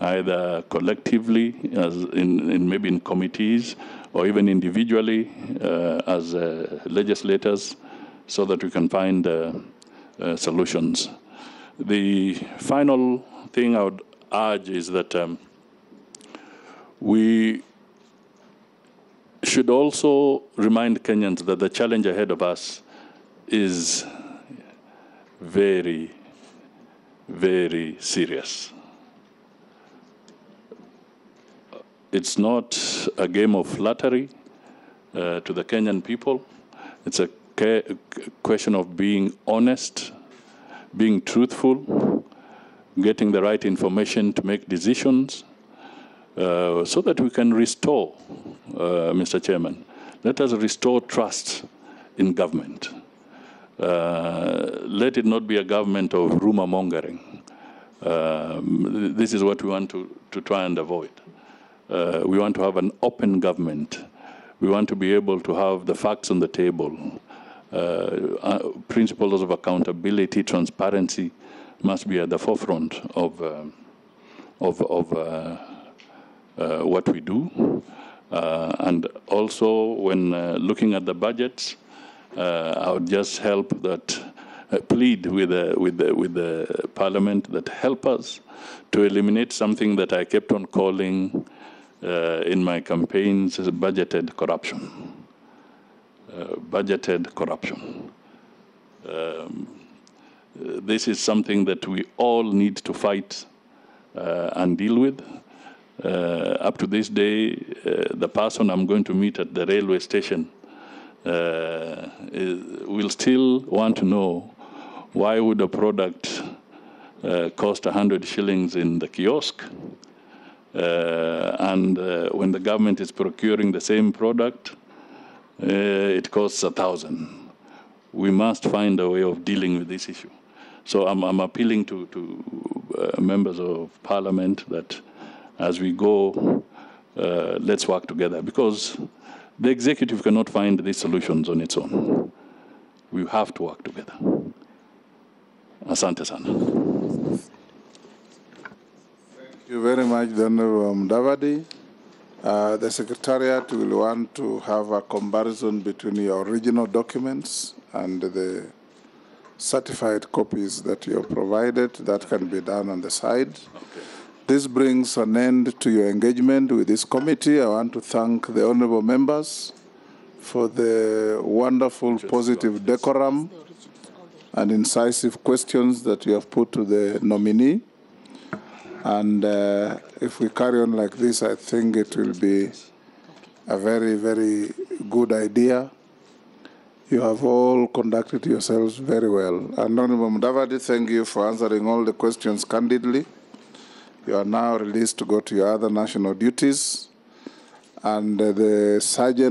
either collectively, as maybe in committees, or even individually as legislators, so that we can find solutions. The final thing I would urge is that we should also remind Kenyans that the challenge ahead of us is very, very serious. It's not a game of flattery to the Kenyan people. It's a question of being honest, being truthful, getting the right information to make decisions, so that we can restore, Mr. Chairman, let us restore trust in government. Let it not be a government of rumor mongering. This is what we want to try and avoid. We want to have an open government. We want to be able to have the facts on the table. Principles of accountability, transparency must be at the forefront of what we do. And also, when looking at the budgets, I would just help that, plead with the Parliament that help us to eliminate something that I kept on calling in my campaigns budgeted corruption. Budgeted corruption. This is something that we all need to fight and deal with. Up to this day, the person I'm going to meet at the railway station will still want to know why would a product cost 100 shillings in the kiosk, and when the government is procuring the same product, it costs 1,000. We must find a way of dealing with this issue. So I'm appealing to members of Parliament that as we go, let's work together, because the executive cannot find these solutions on its own. We have to work together. Asante sana. Thank you very much, Honorable Mudavadi. The Secretariat will want to have a comparison between your original documents and the certified copies that you have provided. That can be done on the side. Okay. This brings an end to your engagement with this committee. I want to thank the honorable members for the wonderful, positive decorum and incisive questions that you have put to the nominee. And if we carry on like this, I think it will be a very, very good idea. You have all conducted yourselves very well. And Honorable Mudavadi, thank you for answering all the questions candidly. You are now released to go to your other national duties. And the Sergeant